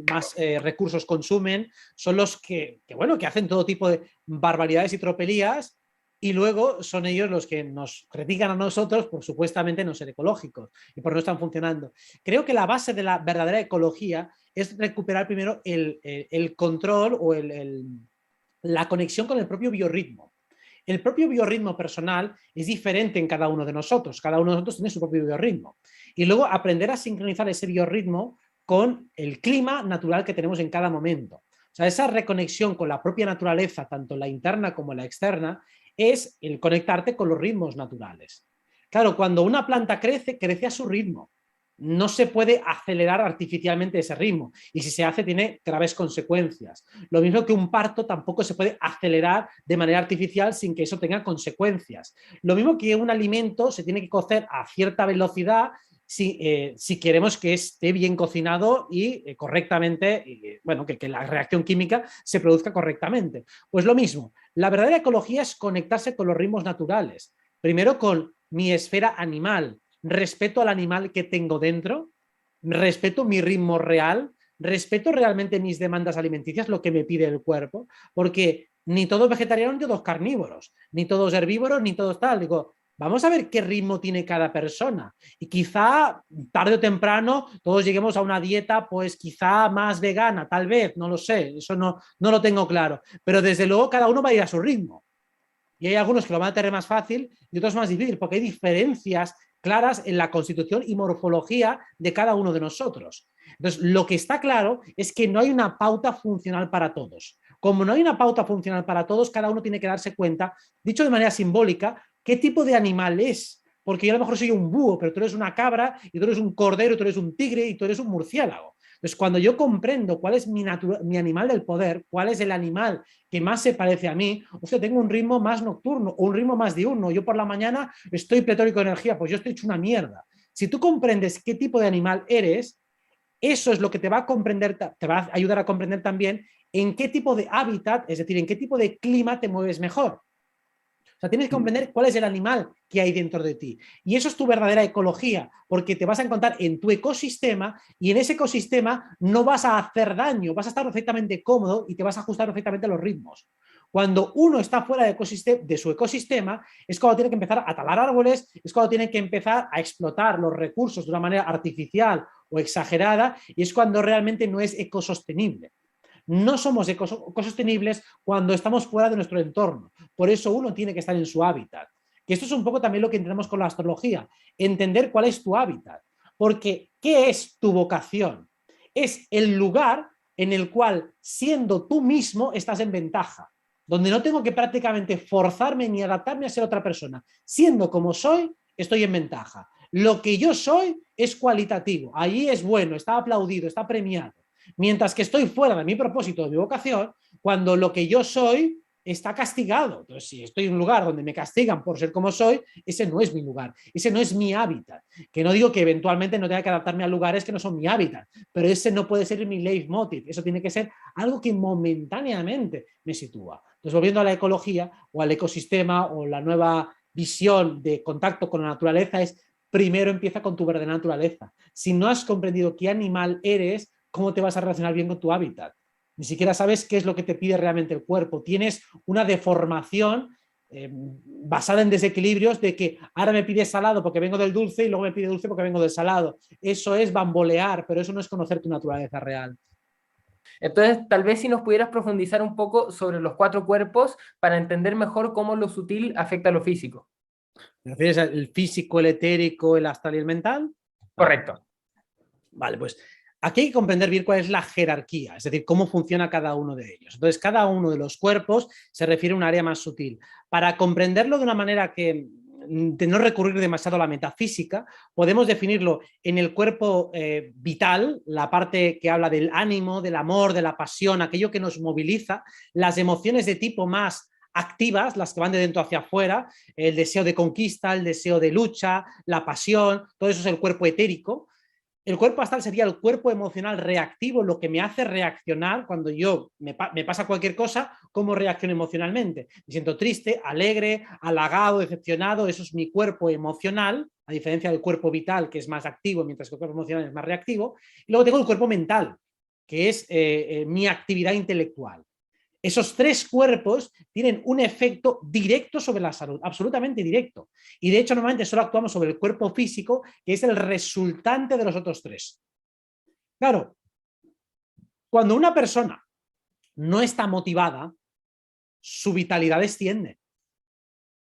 más recursos consumen, son los bueno, que hacen todo tipo de barbaridades y tropelías y luego son ellos los que nos critican a nosotros por supuestamente no ser ecológicos y por no estar funcionando. Creo que la base de la verdadera ecología es recuperar primero el control o la conexión con el propio biorritmo. El propio biorritmo personal es diferente en cada uno de nosotros. Cada uno de nosotros tiene su propio biorritmo. Y luego aprender a sincronizar ese biorritmo con el clima natural que tenemos en cada momento. O sea, esa reconexión con la propia naturaleza, tanto la interna como la externa, es el conectarte con los ritmos naturales. Claro, cuando una planta crece, crece a su ritmo. No se puede acelerar artificialmente ese ritmo y si se hace tiene graves consecuencias. Lo mismo que un parto tampoco se puede acelerar de manera artificial sin que eso tenga consecuencias. Lo mismo que un alimento se tiene que cocer a cierta velocidad si queremos que esté bien cocinado y correctamente, bueno, que la reacción química se produzca correctamente. Pues lo mismo, la verdadera ecología es conectarse con los ritmos naturales. Primero con mi esfera animal, respeto al animal que tengo dentro, respeto mi ritmo real, respeto realmente mis demandas alimenticias, lo que me pide el cuerpo, porque ni todos vegetarianos ni todos carnívoros, ni todos herbívoros, ni todos tal. Digo, vamos a ver qué ritmo tiene cada persona. Y quizá tarde o temprano todos lleguemos a una dieta, pues quizá más vegana, tal vez, no lo sé, eso no lo tengo claro. Pero desde luego cada uno va a ir a su ritmo. Y hay algunos que lo van a tener más fácil y otros más difícil, porque hay diferencias claras en la constitución y morfología de cada uno de nosotros. Entonces, lo que está claro es que no hay una pauta funcional para todos. Como no hay una pauta funcional para todos, cada uno tiene que darse cuenta, dicho de manera simbólica, qué tipo de animal es. Porque yo a lo mejor soy un búho, pero tú eres una cabra, y tú eres un cordero, y tú eres un tigre, y tú eres un murciélago. Entonces, cuando yo comprendo cuál es mi animal del poder, cuál es el animal que más se parece a mí, o sea, tengo un ritmo más nocturno o un ritmo más diurno. Yo por la mañana estoy pletórico de energía, pues yo estoy hecho una mierda. Si tú comprendes qué tipo de animal eres, eso es lo que te va a comprender, te va a ayudar a comprender también en qué tipo de hábitat, es decir, en qué tipo de clima te mueves mejor. O sea, tienes que comprender cuál es el animal que hay dentro de ti. Y eso es tu verdadera ecología, porque te vas a encontrar en tu ecosistema y en ese ecosistema no vas a hacer daño, vas a estar perfectamente cómodo y te vas a ajustar perfectamente a los ritmos. Cuando uno está fuera de su ecosistema, es cuando tiene que empezar a talar árboles, es cuando tiene que empezar a explotar los recursos de una manera artificial o exagerada, y es cuando realmente no es ecosostenible. No somos ecosostenibles cuando estamos fuera de nuestro entorno. Por eso uno tiene que estar en su hábitat. Que esto es un poco también lo que entendemos con la astrología. Entender cuál es tu hábitat. Porque, ¿qué es tu vocación? Es el lugar en el cual, siendo tú mismo, estás en ventaja. Donde no tengo que prácticamente forzarme ni adaptarme a ser otra persona. Siendo como soy, estoy en ventaja. Lo que yo soy es cualitativo. Allí es bueno, está aplaudido, está premiado. Mientras que estoy fuera de mi propósito, de mi vocación, cuando lo que yo soy está castigado. Entonces, si estoy en un lugar donde me castigan por ser como soy, ese no es mi lugar, ese no es mi hábitat. Que no digo que eventualmente no tenga que adaptarme a lugares que no son mi hábitat, pero ese no puede ser mi leitmotiv. Eso tiene que ser algo que momentáneamente me sitúa. Entonces, volviendo a la ecología o al ecosistema o la nueva visión de contacto con la naturaleza es primero empieza con tu verdadera naturaleza. Si no has comprendido qué animal eres, ¿cómo te vas a relacionar bien con tu hábitat? Ni siquiera sabes qué es lo que te pide realmente el cuerpo. Tienes una deformación basada en desequilibrios de que ahora me pide salado porque vengo del dulce y luego me pide dulce porque vengo del salado. Eso es bambolear, pero eso no es conocer tu naturaleza real. Entonces, tal vez si nos pudieras profundizar un poco sobre los cuatro cuerpos para entender mejor cómo lo sutil afecta a lo físico. ¿Me refieres al físico, el etérico, el astral y el mental? Vale. Correcto. Vale, pues aquí hay que comprender bien cuál es la jerarquía, es decir, cómo funciona cada uno de ellos. Entonces, cada uno de los cuerpos se refiere a un área más sutil. Para comprenderlo de una manera que de no recurrir demasiado a la metafísica, podemos definirlo en el cuerpo vital, la parte que habla del ánimo, del amor, de la pasión, aquello que nos moviliza, las emociones de tipo más activas, las que van de dentro hacia afuera, el deseo de conquista, el deseo de lucha, la pasión, todo eso es el cuerpo etérico. El cuerpo astral sería el cuerpo emocional reactivo, lo que me hace reaccionar cuando me pasa cualquier cosa, cómo reacciono emocionalmente. Me siento triste, alegre, halagado, decepcionado, eso es mi cuerpo emocional, a diferencia del cuerpo vital, que es más activo, mientras que el cuerpo emocional es más reactivo. Y luego tengo el cuerpo mental, que es mi actividad intelectual. Esos tres cuerpos tienen un efecto directo sobre la salud, absolutamente directo. Y de hecho, normalmente solo actuamos sobre el cuerpo físico, que es el resultante de los otros tres. Claro, cuando una persona no está motivada, su vitalidad desciende.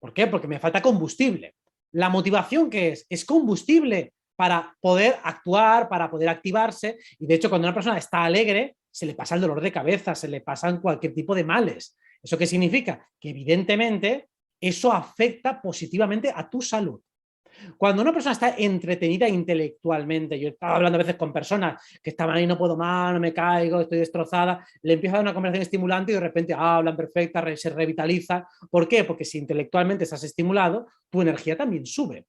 ¿Por qué? Porque me falta combustible. La motivación, ¿qué es? Es combustible para poder actuar, para poder activarse. Y de hecho, cuando una persona está alegre, se le pasa el dolor de cabeza, se le pasan cualquier tipo de males. ¿Eso qué significa? Que evidentemente eso afecta positivamente a tu salud. Cuando una persona está entretenida intelectualmente, yo estaba hablando a veces con personas que estaban ahí, no puedo más, no me caigo, estoy destrozada, le empiezo a dar una conversación estimulante y de repente hablan perfecta, se revitaliza. ¿Por qué? Porque si intelectualmente estás estimulado, tu energía también sube.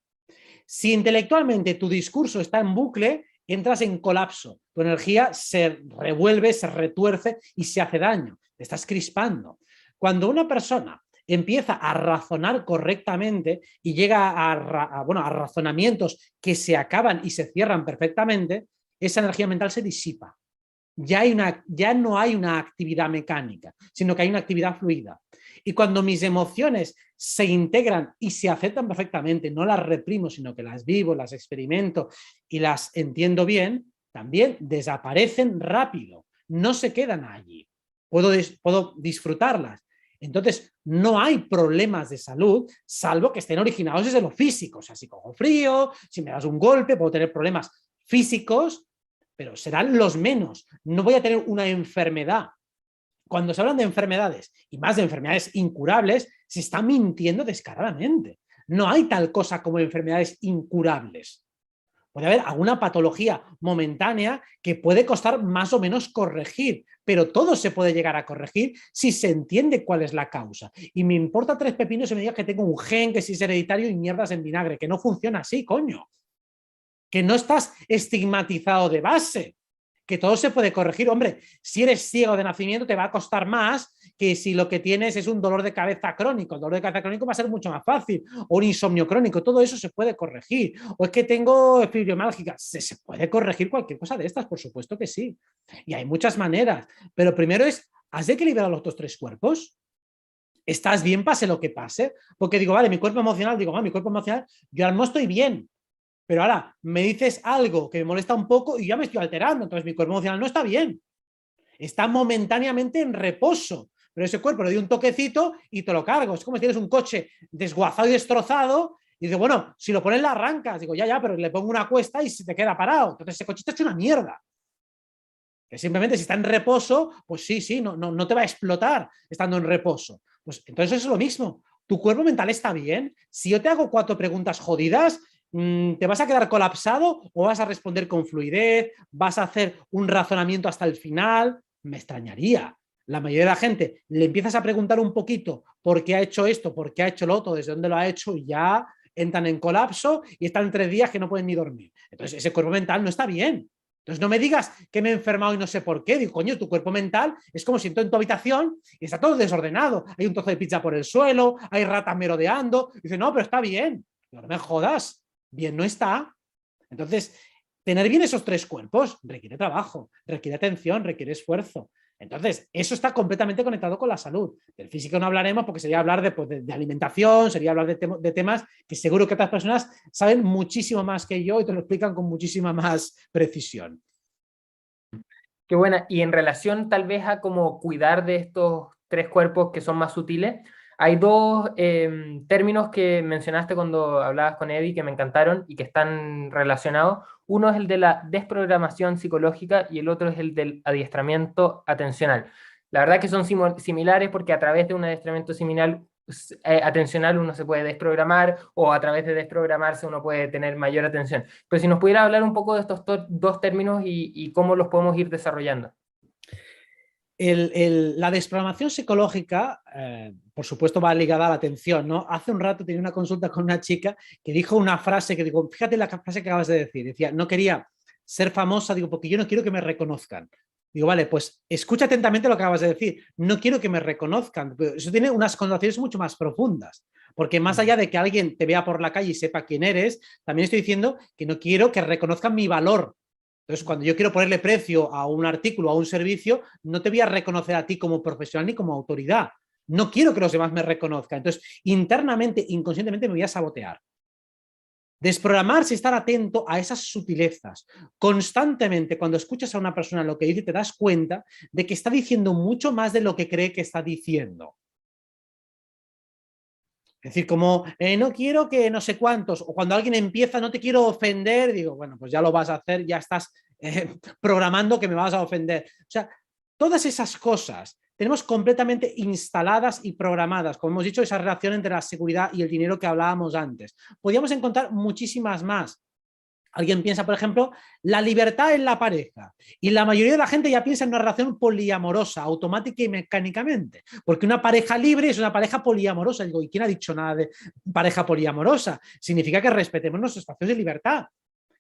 Si intelectualmente tu discurso está en bucle, entras en colapso. Tu energía se revuelve, se retuerce y se hace daño. Te estás crispando. Cuando una persona empieza a razonar correctamente y llega a razonamientos que se acaban y se cierran perfectamente, esa energía mental se disipa. Ya no hay una actividad mecánica, sino que hay una actividad fluida. Y cuando mis emociones se integran y se aceptan perfectamente, no las reprimo, sino que las vivo, las experimento y las entiendo bien, también desaparecen rápido, no se quedan allí. Puedo disfrutarlas. Entonces, no hay problemas de salud, salvo que estén originados desde lo físico. O sea, si cojo frío, si me das un golpe, puedo tener problemas físicos, pero serán los menos. No voy a tener una enfermedad. Cuando se hablan de enfermedades, y más de enfermedades incurables, se está mintiendo descaradamente. No hay tal cosa como enfermedades incurables. Puede haber alguna patología momentánea que puede costar más o menos corregir, pero todo se puede llegar a corregir si se entiende cuál es la causa. Y me importa tres pepinos si me digas que tengo un gen, que si es hereditario y mierdas en vinagre, que no funciona así, coño. Que no estás estigmatizado de base, que todo se puede corregir. Hombre, si eres ciego de nacimiento te va a costar más que si lo que tienes es un dolor de cabeza crónico. El dolor de cabeza crónico va a ser mucho más fácil. O un insomnio crónico, todo eso se puede corregir. O es que tengo fibromialgia, se puede corregir cualquier cosa de estas, por supuesto que sí. Y hay muchas maneras. Pero primero es, ¿has equilibrado los otros tres cuerpos? ¿Estás bien pase lo que pase? Porque digo, vale, mi cuerpo emocional, mi cuerpo emocional, yo no estoy bien. Pero ahora me dices algo que me molesta un poco y ya me estoy alterando. Entonces mi cuerpo emocional no está bien. Está momentáneamente en reposo. Pero ese cuerpo le doy un toquecito y te lo cargo. Es como si tienes un coche desguazado y destrozado y digo, bueno, si lo pones la arrancas. Digo, ya, pero le pongo una cuesta y se te queda parado. Entonces ese coche está hecho una mierda. Que simplemente si está en reposo, pues sí, no te va a explotar estando en reposo. Pues entonces es lo mismo. ¿Tu cuerpo mental está bien? Si yo te hago 4 preguntas jodidas, ¿te vas a quedar colapsado o vas a responder con fluidez? ¿Vas a hacer un razonamiento hasta el final? Me extrañaría. La mayoría de la gente le empiezas a preguntar un poquito por qué ha hecho esto, por qué ha hecho lo otro, desde dónde lo ha hecho y ya entran en colapso y están 3 días que no pueden ni dormir. Entonces ese cuerpo mental no está bien. Entonces no me digas que me he enfermado y no sé por qué. Digo, coño, tu cuerpo mental es como si entro en tu habitación y está todo desordenado. Hay un trozo de pizza por el suelo, hay ratas merodeando. Y dice, no, pero está bien. Digo, no me jodas, bien no está. Entonces, tener bien esos 3 cuerpos requiere trabajo, requiere atención, requiere esfuerzo. Entonces, eso está completamente conectado con la salud. Del físico no hablaremos porque sería hablar de alimentación, sería hablar de temas que seguro que otras personas saben muchísimo más que yo y te lo explican con muchísima más precisión. Qué buena. Y en relación tal vez a cómo cuidar de estos 3 cuerpos que son más sutiles, hay 2 términos que mencionaste cuando hablabas con Eddie que me encantaron y que están relacionados. Uno es el de la desprogramación psicológica y el otro es el del adiestramiento atencional. La verdad que son similares porque a través de un adiestramiento atencional uno se puede desprogramar o a través de desprogramarse uno puede tener mayor atención. Pero si nos pudiera hablar un poco de estos 2 términos y cómo los podemos ir desarrollando. La desprogramación psicológica, por supuesto, va ligada a la atención, ¿no? Hace un rato tenía una consulta con una chica que dijo una frase que digo, fíjate la frase que acabas de decir. Decía, no quería ser famosa, digo, porque yo no quiero que me reconozcan. Digo, vale, pues escucha atentamente lo que acabas de decir. No quiero que me reconozcan. Pero eso tiene unas connotaciones mucho más profundas. Porque más allá de que alguien te vea por la calle y sepa quién eres, también estoy diciendo que no quiero que reconozcan mi valor. Entonces, cuando yo quiero ponerle precio a un artículo, a un servicio, no te voy a reconocer a ti como profesional ni como autoridad. No quiero que los demás me reconozcan. Entonces, internamente, inconscientemente, me voy a sabotear. Desprogramarse, estar atento a esas sutilezas. Constantemente, cuando escuchas a una persona lo que dice, te das cuenta de que está diciendo mucho más de lo que cree que está diciendo. Es decir, como no quiero que no sé cuántos, o cuando alguien empieza, no te quiero ofender, digo, bueno, pues ya lo vas a hacer, ya estás programando que me vas a ofender. O sea, todas esas cosas tenemos completamente instaladas y programadas, como hemos dicho, esa relación entre la seguridad y el dinero que hablábamos antes. Podríamos encontrar muchísimas más. Alguien piensa, por ejemplo, la libertad en la pareja. Y la mayoría de la gente ya piensa en una relación poliamorosa, automática y mecánicamente. Porque una pareja libre es una pareja poliamorosa. Digo, ¿y quién ha dicho nada de pareja poliamorosa? Significa que respetemos nuestros espacios de libertad.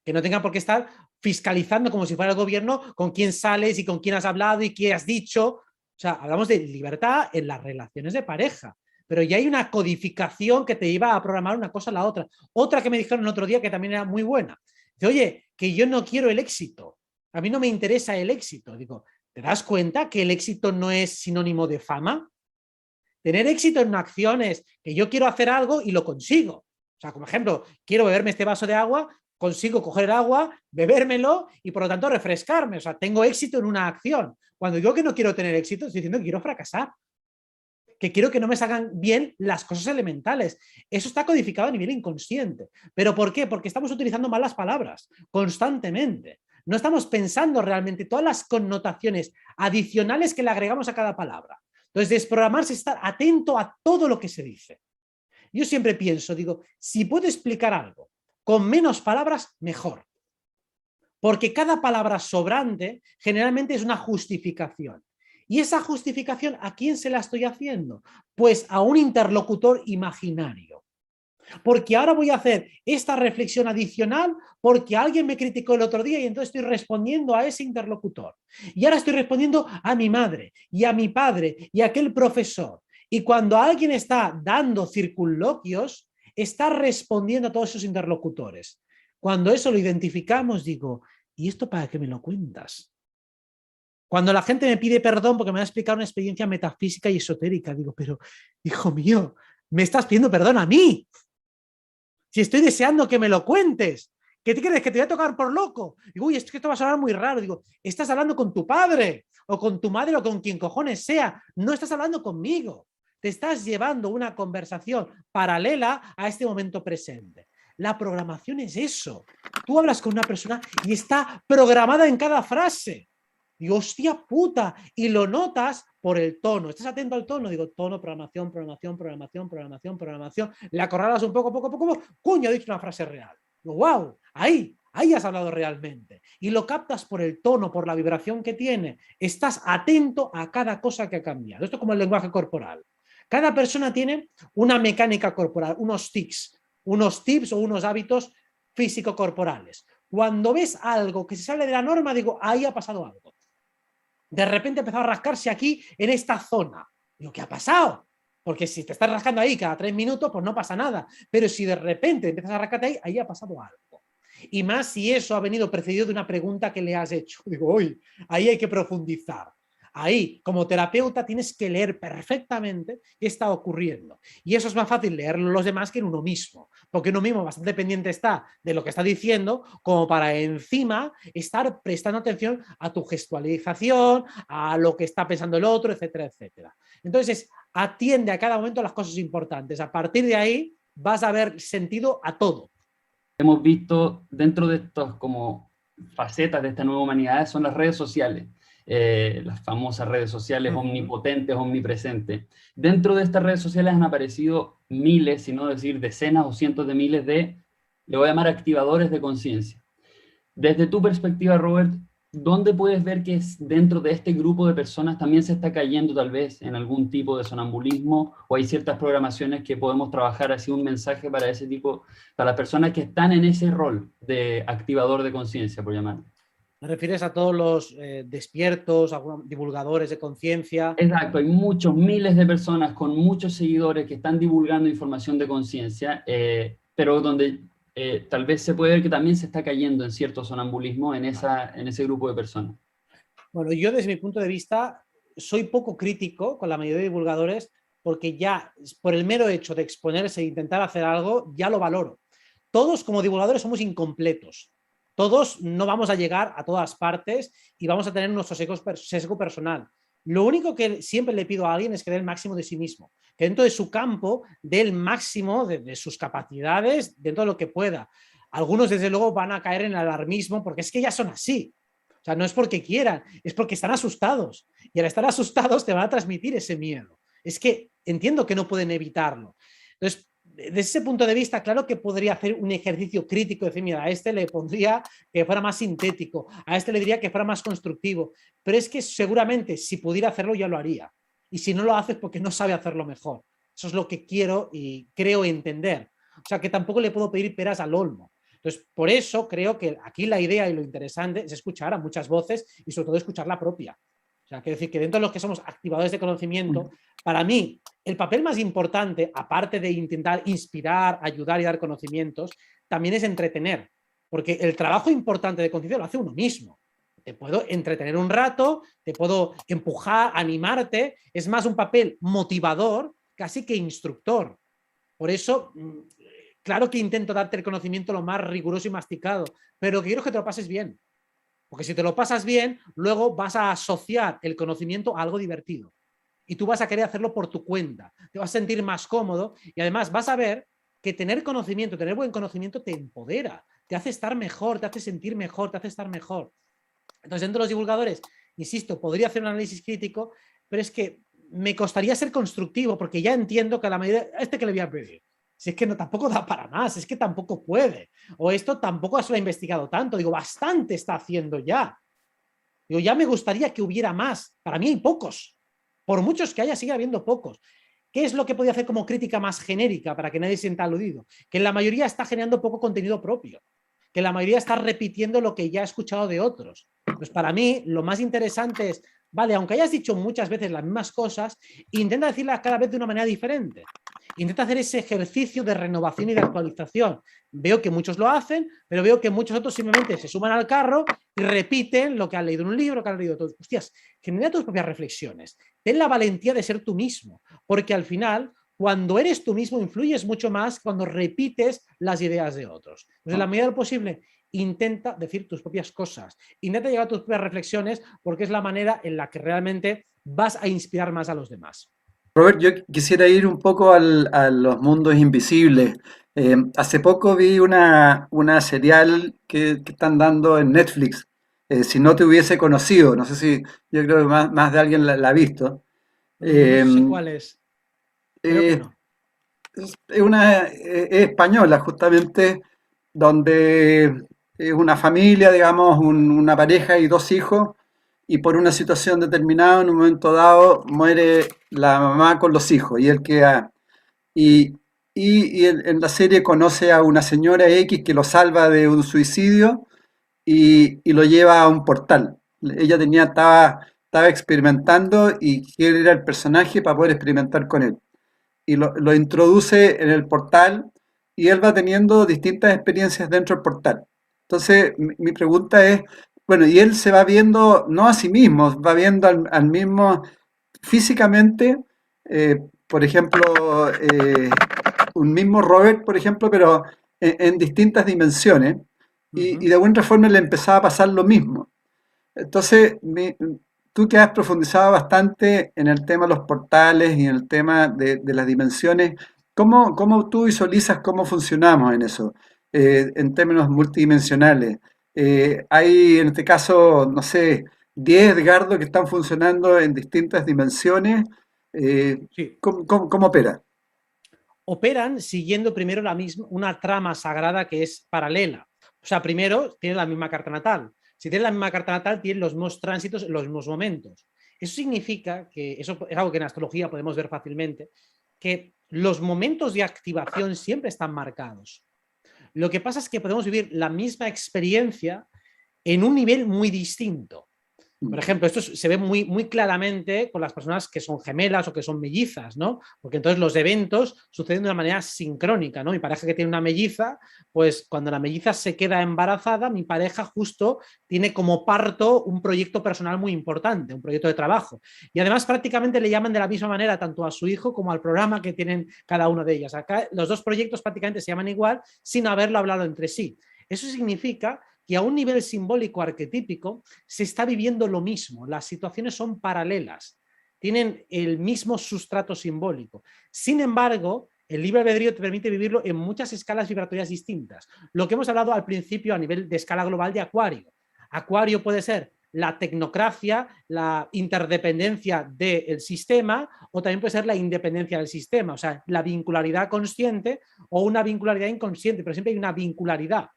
Que no tengan por qué estar fiscalizando como si fuera el gobierno con quién sales y con quién has hablado y qué has dicho. O sea, hablamos de libertad en las relaciones de pareja. Pero ya hay una codificación que te iba a programar una cosa a la otra. Otra que me dijeron el otro día que también era muy buena. Dice, oye, que yo no quiero el éxito. A mí no me interesa el éxito. Digo, ¿te das cuenta que el éxito no es sinónimo de fama? Tener éxito en una acción es que yo quiero hacer algo y lo consigo. O sea, como ejemplo, quiero beberme este vaso de agua, consigo coger el agua, bebérmelo y por lo tanto refrescarme. O sea, tengo éxito en una acción. Cuando digo que no quiero tener éxito, estoy diciendo que quiero fracasar. Que quiero que no me salgan bien las cosas elementales. Eso está codificado a nivel inconsciente. ¿Pero por qué? Porque estamos utilizando malas palabras constantemente. No estamos pensando realmente todas las connotaciones adicionales que le agregamos a cada palabra. Entonces, desprogramarse es estar atento a todo lo que se dice. Yo siempre pienso, digo, si puedo explicar algo con menos palabras, mejor. Porque cada palabra sobrante generalmente es una justificación. ¿Y esa justificación a quién se la estoy haciendo? Pues a un interlocutor imaginario. Porque ahora voy a hacer esta reflexión adicional porque alguien me criticó el otro día y entonces estoy respondiendo a ese interlocutor. Y ahora estoy respondiendo a mi madre y a mi padre y a aquel profesor. Y cuando alguien está dando circunloquios, está respondiendo a todos esos interlocutores. Cuando eso lo identificamos, digo, ¿y esto para qué me lo cuentas? Cuando la gente me pide perdón porque me va a explicar una experiencia metafísica y esotérica, digo, pero, hijo mío, me estás pidiendo perdón a mí. Si estoy deseando que me lo cuentes, ¿qué te crees? ¿Que te voy a tocar por loco? Digo, uy, esto va a sonar muy raro. Digo, estás hablando con tu padre o con tu madre o con quien cojones sea. No estás hablando conmigo. Te estás llevando una conversación paralela a este momento presente. La programación es eso. Tú hablas con una persona y está programada en cada frase. Digo, hostia puta, y lo notas por el tono. ¿Estás atento al tono? Digo, tono, programación, programación, programación, programación, programación. Le acorralas un poco, poco, coño, ha dicho una frase real. Digo, wow, ahí has hablado realmente. Y lo captas por el tono, por la vibración que tiene. Estás atento a cada cosa que ha cambiado. Esto es como el lenguaje corporal. Cada persona tiene una mecánica corporal, unos tics o unos hábitos físico-corporales. Cuando ves algo que se sale de la norma, digo, ahí ha pasado algo. De repente empezó a rascarse aquí en esta zona. Digo, ¿qué ha pasado? Porque si te estás rascando ahí cada 3 minutos, pues no pasa nada. Pero si de repente empiezas a rascarte ahí, ahí ha pasado algo. Y más si eso ha venido precedido de una pregunta que le has hecho. Digo, uy, ahí hay que profundizar. Ahí, como terapeuta, tienes que leer perfectamente qué está ocurriendo. Y eso es más fácil leerlo los demás que en uno mismo, porque uno mismo bastante pendiente está de lo que está diciendo, como para encima estar prestando atención a tu gestualización, a lo que está pensando el otro, etcétera, etcétera. Entonces, atiende a cada momento las cosas importantes. A partir de ahí, vas a ver sentido a todo. Hemos visto dentro de estos como facetas de esta nueva humanidad son las redes sociales. Las famosas redes sociales omnipotentes, omnipresentes. Dentro de estas redes sociales han aparecido miles, si no decir decenas o cientos de miles de, le voy a llamar activadores de conciencia. Desde tu perspectiva, Robert, ¿dónde puedes ver que dentro de este grupo de personas también se está cayendo tal vez en algún tipo de sonambulismo, o hay ciertas programaciones que podemos trabajar así un mensaje para ese tipo, para las personas que están en ese rol de activador de conciencia, por llamarlo? ¿Te refieres a todos los despiertos, divulgadores de conciencia? Exacto, hay muchos, miles de personas con muchos seguidores que están divulgando información de conciencia, pero donde tal vez se puede ver que también se está cayendo en cierto sonambulismo en ese grupo de personas. Bueno, yo desde mi punto de vista soy poco crítico con la mayoría de divulgadores porque ya por el mero hecho de exponerse e intentar hacer algo, ya lo valoro. Todos como divulgadores somos incompletos. Todos no vamos a llegar a todas partes y vamos a tener nuestro sesgo personal. Lo único que siempre le pido a alguien es que dé el máximo de sí mismo, que dentro de su campo dé el máximo de sus capacidades, dentro de lo que pueda. Algunos, desde luego, van a caer en el alarmismo porque es que ya son así. O sea, no es porque quieran, es porque están asustados. Y al estar asustados te van a transmitir ese miedo. Es que entiendo que no pueden evitarlo. Entonces, desde ese punto de vista, claro que podría hacer un ejercicio crítico, decir, mira, a este le pondría que fuera más sintético, a este le diría que fuera más constructivo, pero es que seguramente si pudiera hacerlo ya lo haría. Y si no lo hace es porque no sabe hacerlo mejor. Eso es lo que quiero y creo entender. O sea, que tampoco le puedo pedir peras al olmo. Entonces, por eso creo que aquí la idea y lo interesante es escuchar a muchas voces y sobre todo escuchar la propia. O sea, quiero decir que dentro de los que somos activadores de conocimiento, para mí, el papel más importante, aparte de intentar inspirar, ayudar y dar conocimientos, también es entretener. Porque el trabajo importante de conciencia lo hace uno mismo. Te puedo entretener un rato, te puedo empujar, animarte. Es más un papel motivador casi que instructor. Por eso, claro que intento darte el conocimiento lo más riguroso y masticado, pero quiero que te lo pases bien. Porque si te lo pasas bien, luego vas a asociar el conocimiento a algo divertido. Y tú vas a querer hacerlo por tu cuenta. Te vas a sentir más cómodo y además vas a ver que tener conocimiento, tener buen conocimiento te empodera, te hace estar mejor, te hace sentir mejor, te hace estar mejor. Entonces, dentro de los divulgadores, insisto, podría hacer un análisis crítico, pero es que me costaría ser constructivo porque ya entiendo que a la mayoría, ¿a este que le voy a pedir? Si es que no, tampoco da para más, es que tampoco puede. O esto tampoco se lo ha investigado tanto. Digo, bastante está haciendo ya. Digo, ya me gustaría que hubiera más. Para mí hay pocos. Por muchos que haya, sigue habiendo pocos. ¿Qué es lo que podría hacer como crítica más genérica para que nadie se sienta aludido? Que la mayoría está generando poco contenido propio. Que la mayoría está repitiendo lo que ya ha escuchado de otros. Pues para mí lo más interesante es, vale, aunque hayas dicho muchas veces las mismas cosas, intenta decirlas cada vez de una manera diferente. Intenta hacer ese ejercicio de renovación y de actualización. Veo que muchos lo hacen, pero veo que muchos otros simplemente se suman al carro y repiten lo que han leído en un libro, que han leído todos. Hostias, genera tus propias reflexiones. Ten la valentía de ser tú mismo, porque al final, cuando eres tú mismo, influyes mucho más cuando repites las ideas de otros. Entonces, en la medida de lo posible, intenta decir tus propias cosas, intenta llegar a tus propias reflexiones, porque es la manera en la que realmente vas a inspirar más a los demás. Robert, yo quisiera ir un poco a los mundos invisibles. Hace poco vi una serial que están dando en Netflix. Si no te hubiese conocido, no sé si yo creo que más de alguien la ha visto. No Eh, sé cuál es. Creo que eh, no. es española, justamente, donde es una familia, digamos, una pareja y dos hijos, y por una situación determinada, en un momento dado, muere la mamá con los hijos, y él queda. Y, y en la serie conoce a una señora X que lo salva de un suicidio y lo lleva a un portal. Ella estaba experimentando y quiere ir al personaje para poder experimentar con él y lo introduce en el portal y él va teniendo distintas experiencias dentro del portal. Entonces, mi pregunta es, bueno, y él se va viendo, no a sí mismo, va viendo al mismo físicamente, por ejemplo, un mismo Robert, por ejemplo, pero en distintas dimensiones, y de alguna forma le empezaba a pasar lo mismo. Entonces, tú que has profundizado bastante en el tema de los portales y en el tema de las dimensiones, ¿cómo tú visualizas cómo funcionamos en eso, en términos multidimensionales? Hay, en este caso, no sé, 10 Edgardo que están funcionando en distintas dimensiones. Sí. ¿Cómo opera? Operan siguiendo primero una trama sagrada que es paralela. O sea, primero tiene la misma carta natal. si tienen la misma carta natal, tienen los mismos tránsitos en los mismos momentos. Eso significa que, eso es algo que en astrología podemos ver fácilmente, que los momentos de activación siempre están marcados. Lo que pasa es que podemos vivir la misma experiencia en un nivel muy distinto. Por ejemplo, esto se ve muy, muy claramente con las personas que son gemelas o que son mellizas, ¿no? Porque entonces los eventos suceden de una manera sincrónica, ¿no? Mi pareja que tiene una melliza, pues cuando la melliza se queda embarazada, mi pareja justo tiene como parto un proyecto personal muy importante, un proyecto de trabajo. Y además prácticamente le llaman de la misma manera tanto a su hijo como al programa que tienen cada uno de ellas. Acá los dos proyectos prácticamente se llaman igual sin haberlo hablado entre sí. Eso significa que a un nivel simbólico arquetípico se está viviendo lo mismo, las situaciones son paralelas, tienen el mismo sustrato simbólico. Sin embargo, el libre albedrío te permite vivirlo en muchas escalas vibratorias distintas. Lo que hemos hablado al principio a nivel de escala global de Acuario. Acuario puede ser la tecnocracia, la interdependencia del sistema, o también puede ser la independencia del sistema, o sea, la vincularidad consciente o una vincularidad inconsciente, pero siempre hay una vincularidad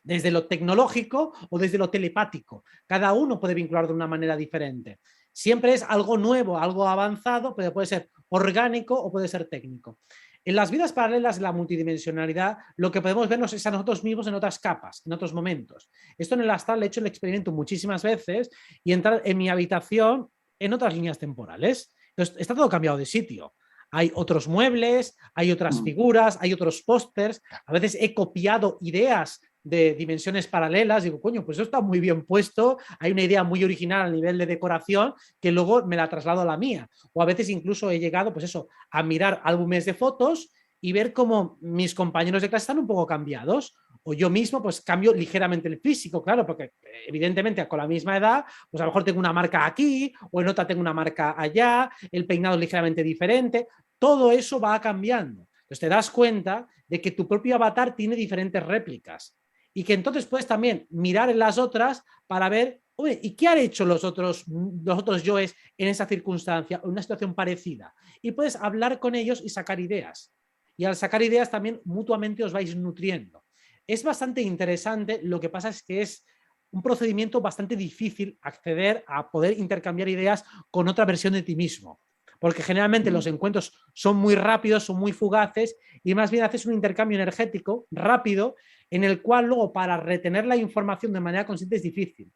desde lo tecnológico o desde lo telepático. Cada uno puede vincular de una manera diferente. Siempre es algo nuevo, algo avanzado, pero puede ser orgánico o puede ser técnico. En las vidas paralelas de la multidimensionalidad, lo que podemos vernos es a nosotros mismos en otras capas, en otros momentos. Esto en el astral he hecho el experimento muchísimas veces y entrar en mi habitación en otras líneas temporales. Entonces, está todo cambiado de sitio. Hay otros muebles, hay otras figuras, hay otros pósters. A veces he copiado ideas de dimensiones paralelas, digo, coño, pues eso está muy bien puesto, hay una idea muy original a nivel de decoración que luego me la traslado a la mía. O a veces incluso he llegado, pues eso, a mirar álbumes de fotos y ver cómo mis compañeros de clase están un poco cambiados. O yo mismo, pues cambio ligeramente el físico, claro, porque evidentemente con la misma edad, pues a lo mejor tengo una marca aquí, o en otra tengo una marca allá, el peinado es ligeramente diferente. Todo eso va cambiando. Entonces te das cuenta de que tu propio avatar tiene diferentes réplicas. Y que entonces puedes también mirar en las otras para ver, oye, ¿y qué han hecho los otros yoes en esa circunstancia o en una situación parecida? Y puedes hablar con ellos y sacar ideas. Y al sacar ideas también mutuamente os vais nutriendo. Es bastante interesante, lo que pasa es que es un procedimiento bastante difícil acceder a poder intercambiar ideas con otra versión de ti mismo. Porque generalmente los encuentros son muy rápidos, son muy fugaces y más bien haces un intercambio energético rápido en el cual luego para retener la información de manera consciente es difícil.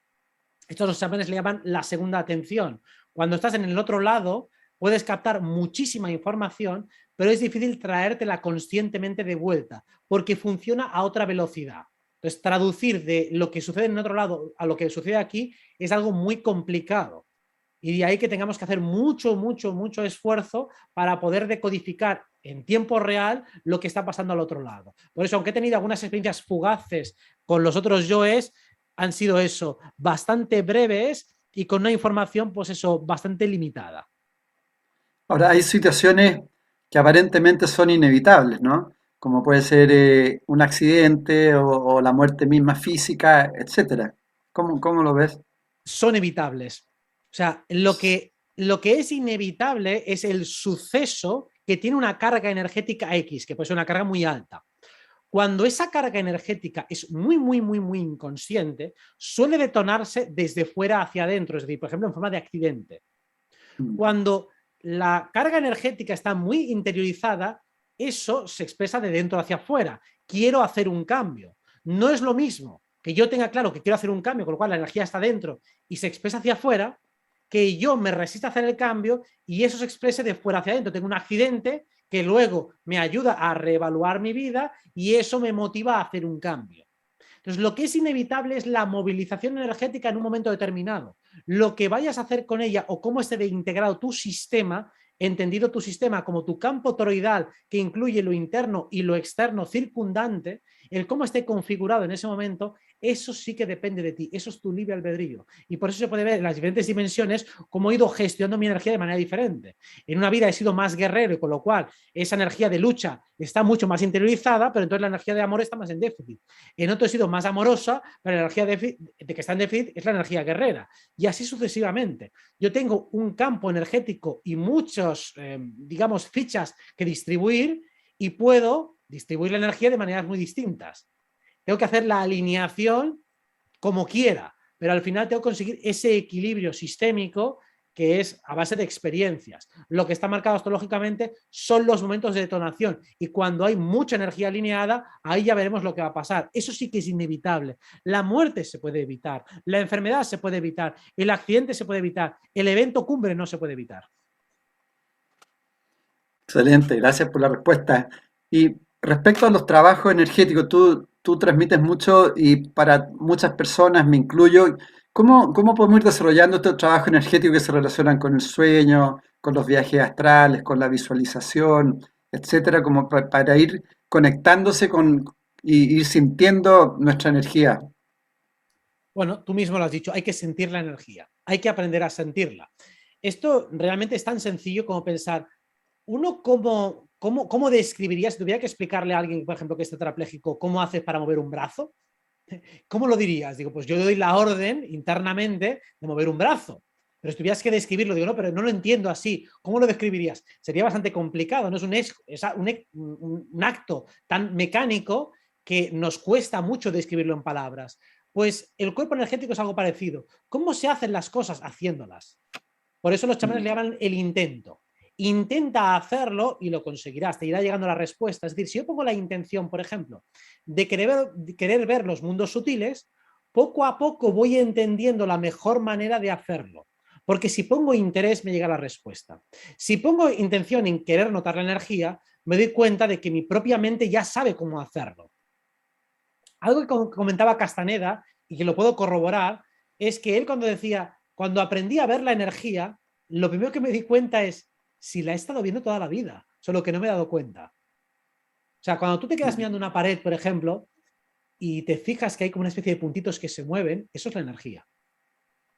Estos los exámenes le llaman la segunda atención. Cuando estás en el otro lado puedes captar muchísima información, pero es difícil traértela conscientemente de vuelta porque funciona a otra velocidad. Entonces, traducir de lo que sucede en el otro lado a lo que sucede aquí es algo muy complicado. Y de ahí que tengamos que hacer mucho, mucho, mucho esfuerzo para poder decodificar en tiempo real lo que está pasando al otro lado. Por eso, aunque he tenido algunas experiencias fugaces con los otros yoes, han sido eso, bastante breves y con una información, pues eso, bastante limitada. Ahora, hay situaciones que aparentemente son inevitables, ¿no? Como puede ser un accidente o la muerte misma física, etcétera. ¿Cómo lo ves? Son evitables. O sea, lo que es inevitable es el suceso que tiene una carga energética X, que puede ser una carga muy alta. Cuando esa carga energética es muy, muy, muy, muy inconsciente, suele detonarse desde fuera hacia adentro, es decir, por ejemplo, en forma de accidente. Cuando la carga energética está muy interiorizada, eso se expresa de dentro hacia afuera. Quiero hacer un cambio. No es lo mismo que yo tenga claro que quiero hacer un cambio, con lo cual la energía está dentro y se expresa hacia afuera, que yo me resista a hacer el cambio y eso se exprese de fuera hacia adentro. Tengo un accidente que luego me ayuda a reevaluar mi vida y eso me motiva a hacer un cambio. Entonces, lo que es inevitable es la movilización energética en un momento determinado. Lo que vayas a hacer con ella o cómo esté de integrado tu sistema, entendido tu sistema como tu campo toroidal que incluye lo interno y lo externo circundante, el cómo esté configurado en ese momento, eso sí que depende de ti, eso es tu libre albedrío. Y por eso se puede ver en las diferentes dimensiones cómo he ido gestionando mi energía de manera diferente. En una vida he sido más guerrero y con lo cual esa energía de lucha está mucho más interiorizada, pero entonces la energía de amor está más en déficit. En otro he sido más amorosa, pero la energía de que está en déficit es la energía guerrera. Y así sucesivamente. Yo tengo un campo energético y muchos, digamos, fichas que distribuir y puedo distribuir la energía de maneras muy distintas. Tengo que hacer la alineación como quiera, pero al final tengo que conseguir ese equilibrio sistémico que es a base de experiencias. Lo que está marcado astrológicamente son los momentos de detonación y cuando hay mucha energía alineada, ahí ya veremos lo que va a pasar. Eso sí que es inevitable. La muerte se puede evitar, la enfermedad se puede evitar, el accidente se puede evitar, el evento cumbre no se puede evitar. Excelente, gracias por la respuesta. Y respecto a los trabajos energéticos, tú transmites mucho y para muchas personas, me incluyo, ¿cómo podemos ir desarrollando estos trabajos energéticos que se relacionan con el sueño, con los viajes astrales, con la visualización, etcétera, como para ir conectándose con y ir sintiendo nuestra energía? Bueno, tú mismo lo has dicho, hay que sentir la energía, hay que aprender a sentirla. Esto realmente es tan sencillo como pensar, uno cómo describiría, si tuviera que explicarle a alguien, por ejemplo, que es tetrapléjico, cómo haces para mover un brazo, ¿cómo lo dirías? Digo, pues yo doy la orden internamente de mover un brazo. Pero si tuvieras que describirlo, digo, no, pero no lo entiendo así. ¿Cómo lo describirías? Sería bastante complicado, no es un acto tan mecánico que nos cuesta mucho describirlo en palabras. Pues el cuerpo energético es algo parecido. ¿Cómo se hacen las cosas haciéndolas? Por eso los chamanes le llaman el intento. Intenta hacerlo y lo conseguirás, te irá llegando la respuesta. Es decir, si yo pongo la intención, por ejemplo, de querer ver los mundos sutiles, poco a poco voy entendiendo la mejor manera de hacerlo. Porque si pongo interés, me llega la respuesta. Si pongo intención en querer notar la energía, me doy cuenta de que mi propia mente ya sabe cómo hacerlo. Algo que comentaba Castaneda, y que lo puedo corroborar, es que él cuando aprendí a ver la energía, lo primero que me di cuenta es si la he estado viendo toda la vida, solo que no me he dado cuenta. O sea, cuando tú te quedas mirando una pared, por ejemplo, y te fijas que hay como una especie de puntitos que se mueven, eso es la energía.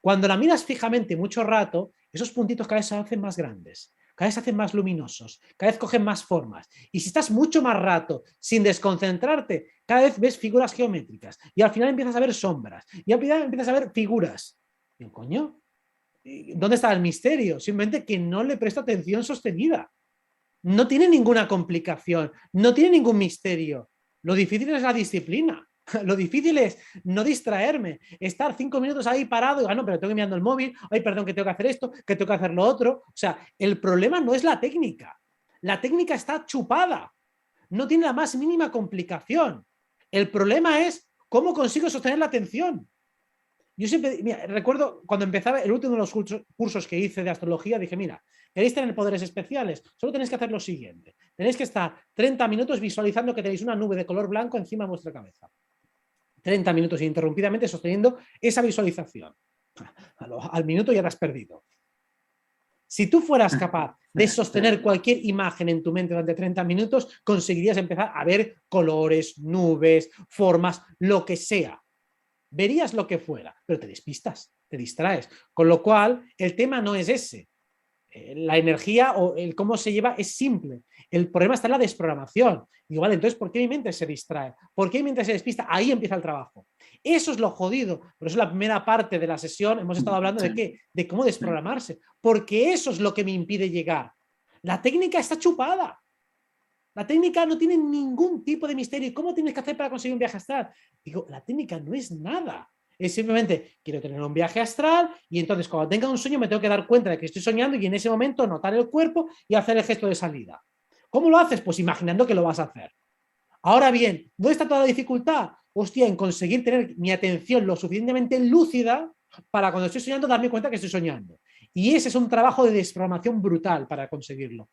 Cuando la miras fijamente mucho rato, esos puntitos cada vez se hacen más grandes, cada vez se hacen más luminosos, cada vez cogen más formas. Y si estás mucho más rato sin desconcentrarte, cada vez ves figuras geométricas y al final empiezas a ver sombras y al final empiezas a ver figuras. Y coño, ¿dónde está el misterio? Simplemente que no le presto atención sostenida. No tiene ninguna complicación, no tiene ningún misterio. Lo difícil es la disciplina. Lo difícil es no distraerme, estar 5 minutos ahí parado y no, pero tengo que mirando el móvil, ay, perdón, que tengo que hacer esto, que tengo que hacer lo otro. O sea, el problema no es la técnica. La técnica está chupada. No tiene la más mínima complicación. El problema es cómo consigo sostener la atención. Yo siempre, mira, recuerdo cuando empezaba el último de los cursos que hice de astrología, dije, mira, queréis tener poderes especiales, solo tenéis que hacer lo siguiente. Tenéis que estar 30 minutos visualizando que tenéis una nube de color blanco encima de vuestra cabeza. 30 minutos ininterrumpidamente sosteniendo esa visualización. Al minuto ya te has perdido. Si tú fueras capaz de sostener cualquier imagen en tu mente durante 30 minutos, conseguirías empezar a ver colores, nubes, formas, lo que sea. Verías lo que fuera, pero te despistas, te distraes. Con lo cual, el tema no es ese. La energía o el cómo se lleva es simple. El problema está en la desprogramación. Digo, vale, entonces, ¿por qué mi mente se distrae? ¿Por qué mi mente se despista? Ahí empieza el trabajo. Eso es lo jodido. Por eso en la primera parte de la sesión hemos estado hablando de qué, de cómo desprogramarse. Porque eso es lo que me impide llegar. La técnica está chupada. La técnica no tiene ningún tipo de misterio. ¿Y cómo tienes que hacer para conseguir un viaje astral? Digo, la técnica no es nada. Es simplemente, quiero tener un viaje astral y entonces cuando tenga un sueño me tengo que dar cuenta de que estoy soñando y en ese momento notar el cuerpo y hacer el gesto de salida. ¿Cómo lo haces? Pues imaginando que lo vas a hacer. Ahora bien, ¿dónde está toda la dificultad? Hostia, en conseguir tener mi atención lo suficientemente lúcida para cuando estoy soñando darme cuenta que estoy soñando. Y ese es un trabajo de desprogramación brutal para conseguirlo.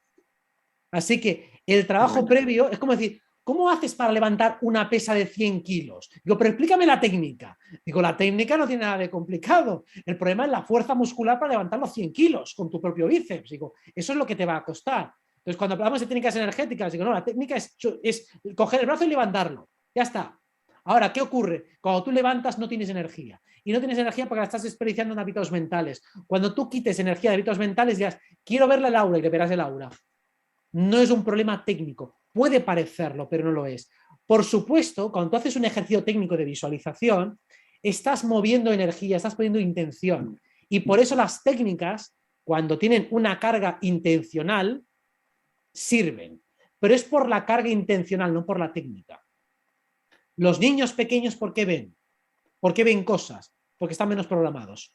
Así que el trabajo previo es como decir, ¿cómo haces para levantar una pesa de 100 kilos? Digo, pero explícame la técnica. Digo, la técnica no tiene nada de complicado. El problema es la fuerza muscular para levantar los 100 kilos con tu propio bíceps. Digo, eso es lo que te va a costar. Entonces, cuando hablamos de técnicas energéticas, digo, no, la técnica es coger el brazo y levantarlo. Ya está. Ahora, ¿qué ocurre? Cuando tú levantas no tienes energía. Y no tienes energía porque la estás desperdiciando en hábitos mentales. Cuando tú quites energía de hábitos mentales, dirás, quiero ver el aura y le verás el aura. No es un problema técnico. Puede parecerlo, pero no lo es. Por supuesto, cuando tú haces un ejercicio técnico de visualización, estás moviendo energía, estás poniendo intención. Y por eso las técnicas, cuando tienen una carga intencional, sirven. Pero es por la carga intencional, no por la técnica. Los niños pequeños, ¿por qué ven? ¿Por qué ven cosas? Porque están menos programados.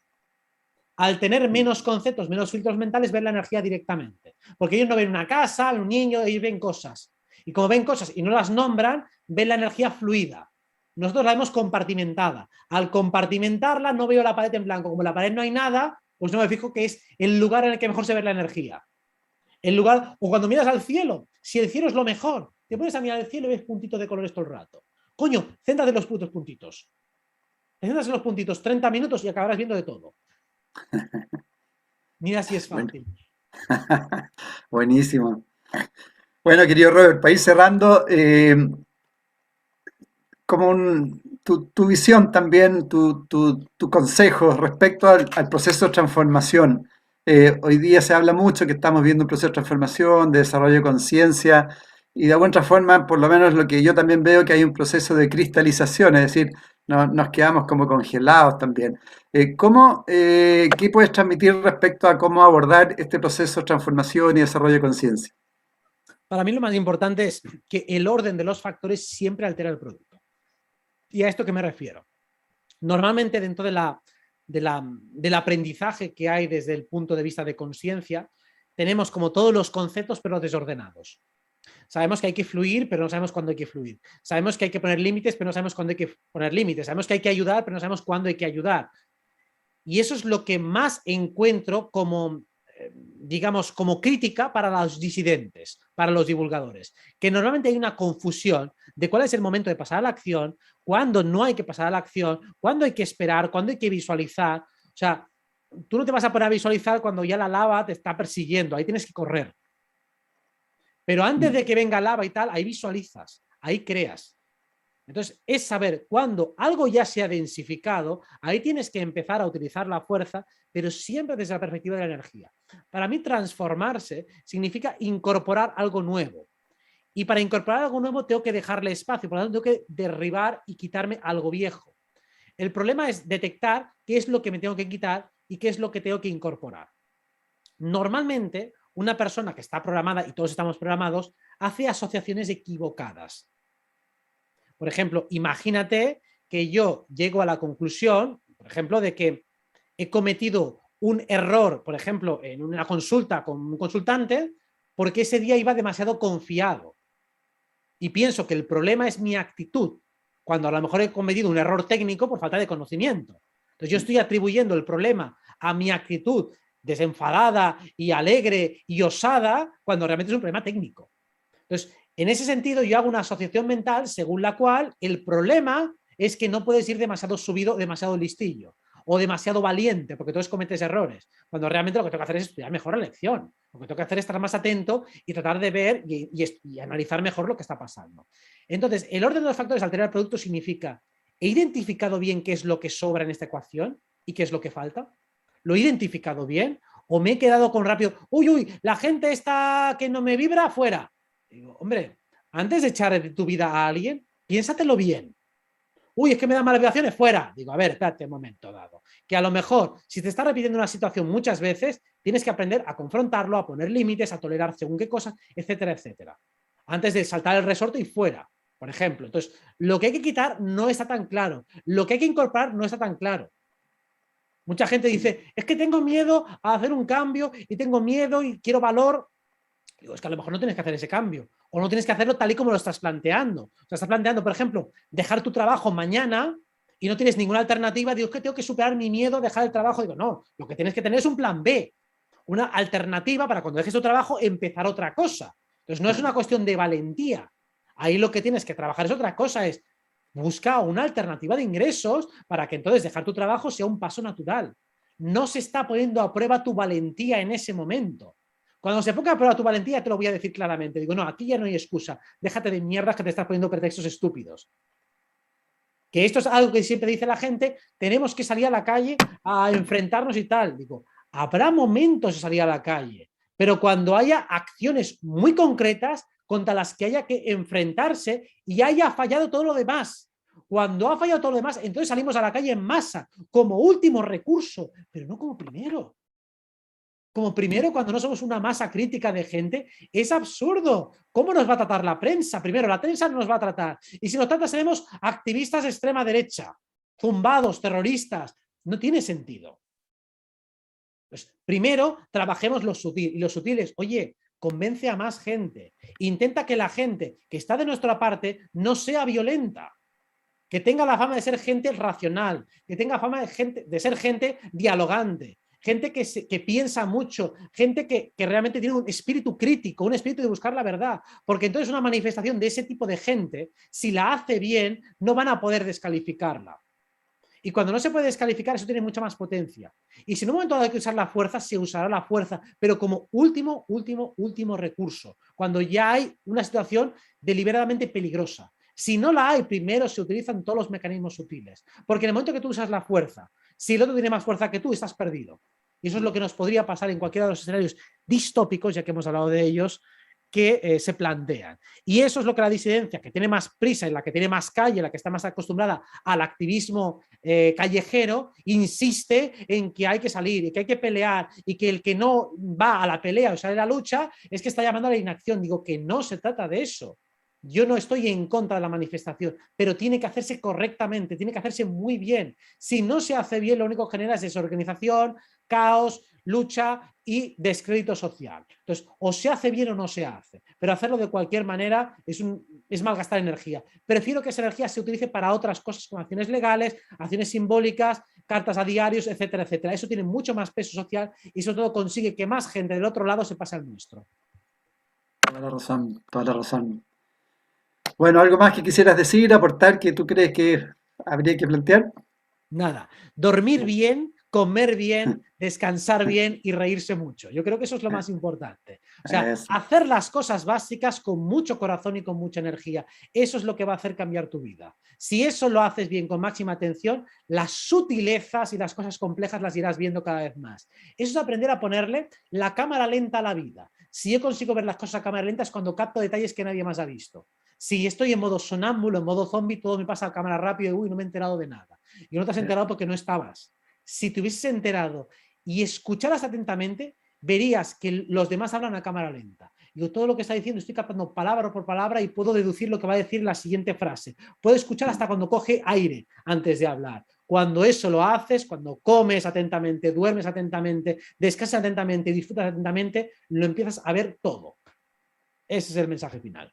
Al tener menos conceptos, menos filtros mentales, ven la energía directamente. Porque ellos no ven una casa, un niño, ellos ven cosas. Y como ven cosas y no las nombran, ven la energía fluida. Nosotros la vemos compartimentada. Al compartimentarla no veo la pared en blanco. Como en la pared no hay nada, pues no me fijo que es el lugar en el que mejor se ve la energía. El lugar, o cuando miras al cielo, si el cielo es lo mejor, te pones a mirar el cielo y ves puntitos de colores todo el rato. Coño, céntrate en los putos puntitos. Te centras en los puntitos 30 minutos y acabarás viendo de todo. Mira si es Bueno, fácil. buenísimo. Bueno, querido Robert, para ir cerrando, tu visión también, tu consejo respecto al proceso de transformación. Hoy día se habla mucho que estamos viendo un proceso de transformación, de desarrollo de conciencia, y de alguna forma, por lo menos lo que yo también veo, que hay un proceso de cristalización, es decir, nos quedamos como congelados también. ¿Qué puedes transmitir respecto a cómo abordar este proceso de transformación y desarrollo de conciencia? Para mí lo más importante es que el orden de los factores siempre altera el producto. ¿Y a esto qué me refiero? Normalmente dentro del aprendizaje que hay desde el punto de vista de conciencia, tenemos como todos los conceptos pero desordenados. Sabemos que hay que fluir, pero no sabemos cuándo hay que fluir. Sabemos que hay que poner límites, pero no sabemos cuándo hay que poner límites. Sabemos que hay que ayudar, pero no sabemos cuándo hay que ayudar. Y eso es lo que más encuentro como, digamos, como crítica para los disidentes, para los divulgadores, que normalmente hay una confusión de cuál es el momento de pasar a la acción, cuándo no hay que pasar a la acción, cuándo hay que esperar, cuándo hay que visualizar. O sea, tú no te vas a poner a visualizar cuando ya la lava te está persiguiendo, ahí tienes que correr. Pero antes de que venga lava y tal, ahí visualizas, ahí creas. Entonces, es saber cuándo algo ya se ha densificado, ahí tienes que empezar a utilizar la fuerza, pero siempre desde la perspectiva de la energía. Para mí, transformarse significa incorporar algo nuevo. Y para incorporar algo nuevo tengo que dejarle espacio, por lo tanto tengo que derribar y quitarme algo viejo. El problema es detectar qué es lo que me tengo que quitar y qué es lo que tengo que incorporar. Normalmente, una persona que está programada, y todos estamos programados, hace asociaciones equivocadas. Por ejemplo, imagínate que yo llego a la conclusión, por ejemplo, de que he cometido un error, por ejemplo, en una consulta con un consultante, porque ese día iba demasiado confiado. Y pienso que el problema es mi actitud, cuando a lo mejor he cometido un error técnico por falta de conocimiento. Entonces yo estoy atribuyendo el problema a mi actitud desenfadada y alegre y osada, cuando realmente es un problema técnico. Entonces, en ese sentido, yo hago una asociación mental según la cual el problema es que no puedes ir demasiado subido, demasiado listillo o demasiado valiente, porque entonces cometes errores, cuando realmente lo que tengo que hacer es estudiar mejor la lección. Lo que tengo que hacer es estar más atento y tratar de ver y analizar mejor lo que está pasando. Entonces, el orden de los factores alterar el producto significa, ¿he identificado bien qué es lo que sobra en esta ecuación y qué es lo que falta? ¿Lo he identificado bien? ¿O me he quedado con rápido, uy, la gente está que no me vibra, fuera? Digo, hombre, antes de echar de tu vida a alguien, piénsatelo bien. Uy, es que me da malas vibraciones, fuera. Digo, a ver, espérate un momento dado. Que a lo mejor, si te está repitiendo una situación muchas veces, tienes que aprender a confrontarlo, a poner límites, a tolerar según qué cosas, etcétera, etcétera. Antes de saltar el resorte y fuera, por ejemplo. Entonces, lo que hay que quitar no está tan claro. Lo que hay que incorporar no está tan claro. Mucha gente dice, es que tengo miedo a hacer un cambio y tengo miedo y quiero valor. Digo, es que a lo mejor no tienes que hacer ese cambio o no tienes que hacerlo tal y como lo estás planteando. O sea, estás planteando, por ejemplo, dejar tu trabajo mañana y no tienes ninguna alternativa. Digo, es que tengo que superar mi miedo a dejar el trabajo. Digo, no, lo que tienes que tener es un plan B, una alternativa para cuando dejes tu trabajo empezar otra cosa. Entonces, no es una cuestión de valentía. Ahí lo que tienes que trabajar es otra cosa, es busca una alternativa de ingresos para que entonces dejar tu trabajo sea un paso natural. No se está poniendo a prueba tu valentía en ese momento. Cuando se ponga a prueba tu valentía, te lo voy a decir claramente. Digo, no, aquí ya no hay excusa. Déjate de mierdas que te estás poniendo pretextos estúpidos. Que esto es algo que siempre dice la gente, tenemos que salir a la calle a enfrentarnos y tal. Digo, habrá momentos de salir a la calle, pero cuando haya acciones muy concretas contra las que haya que enfrentarse y haya fallado todo lo demás. Cuando ha fallado todo lo demás, entonces salimos a la calle en masa, como último recurso, pero no como primero. Como primero, cuando no somos una masa crítica de gente, es absurdo. ¿Cómo nos va a tratar la prensa? Primero, la prensa no nos va a tratar. Y si nos trata, seremos activistas de extrema derecha. zumbados, terroristas. No tiene sentido. Pues primero, trabajemos lo sutil. Y lo sutil es, oye, convence a más gente. Intenta que la gente que está de nuestra parte no sea violenta. Que tenga la fama de ser gente racional. Que tenga fama de ser gente dialogante. Gente que piensa mucho. Gente que realmente tiene un espíritu crítico, un espíritu de buscar la verdad. Porque entonces una manifestación de ese tipo de gente, si la hace bien, no van a poder descalificarla. Y cuando no se puede descalificar, eso tiene mucha más potencia. Y si en un momento dado hay que usar la fuerza, se usará la fuerza, pero como último recurso, cuando ya hay una situación deliberadamente peligrosa. Si no la hay, primero se utilizan todos los mecanismos sutiles. Porque en el momento que tú usas la fuerza, si el otro tiene más fuerza que tú, estás perdido. Y eso es lo que nos podría pasar en cualquiera de los escenarios distópicos, ya que hemos hablado de ellos, que se plantean. Y eso es lo que la disidencia, que tiene más prisa, en la que tiene más calle, la que está más acostumbrada al activismo callejero, insiste en que hay que salir y que hay que pelear y que el que no va a la pelea o sale a la lucha es que está llamando a la inacción. Digo que no se trata de eso. Yo no estoy en contra de la manifestación, pero tiene que hacerse correctamente, tiene que hacerse muy bien. Si no se hace bien, lo único que genera es desorganización, caos, lucha y descrédito social. Entonces, o se hace bien o no se hace, pero hacerlo de cualquier manera es malgastar energía. Prefiero que esa energía se utilice para otras cosas como acciones legales, acciones simbólicas, cartas a diarios, etcétera, etcétera. Eso tiene mucho más peso social y sobre todo consigue que más gente del otro lado se pase al nuestro. Toda la razón, toda la razón. Bueno, ¿algo más que quisieras decir, aportar, que tú crees que habría que plantear? Nada, dormir bien, comer bien, descansar bien y reírse mucho. Yo creo que eso es lo más importante. O sea, Eso. hacer las cosas básicas con mucho corazón y con mucha energía. Eso es lo que va a hacer cambiar tu vida. Si eso lo haces bien con máxima atención, las sutilezas y las cosas complejas las irás viendo cada vez más. Eso es aprender a ponerle la cámara lenta a la vida. Si yo consigo ver las cosas a cámara lenta es cuando capto detalles que nadie más ha visto. Si estoy en modo sonámbulo, en modo zombie, todo me pasa a cámara rápido y uy, no me he enterado de nada. Y no te has enterado porque no estabas. Si te hubieses enterado y escucharas atentamente, verías que los demás hablan a cámara lenta. Yo todo lo que está diciendo estoy captando palabra por palabra y puedo deducir lo que va a decir la siguiente frase. Puedo escuchar hasta cuando coge aire antes de hablar. Cuando eso lo haces, cuando comes atentamente, duermes atentamente, descansas atentamente y disfrutas atentamente, lo empiezas a ver todo. Ese es el mensaje final.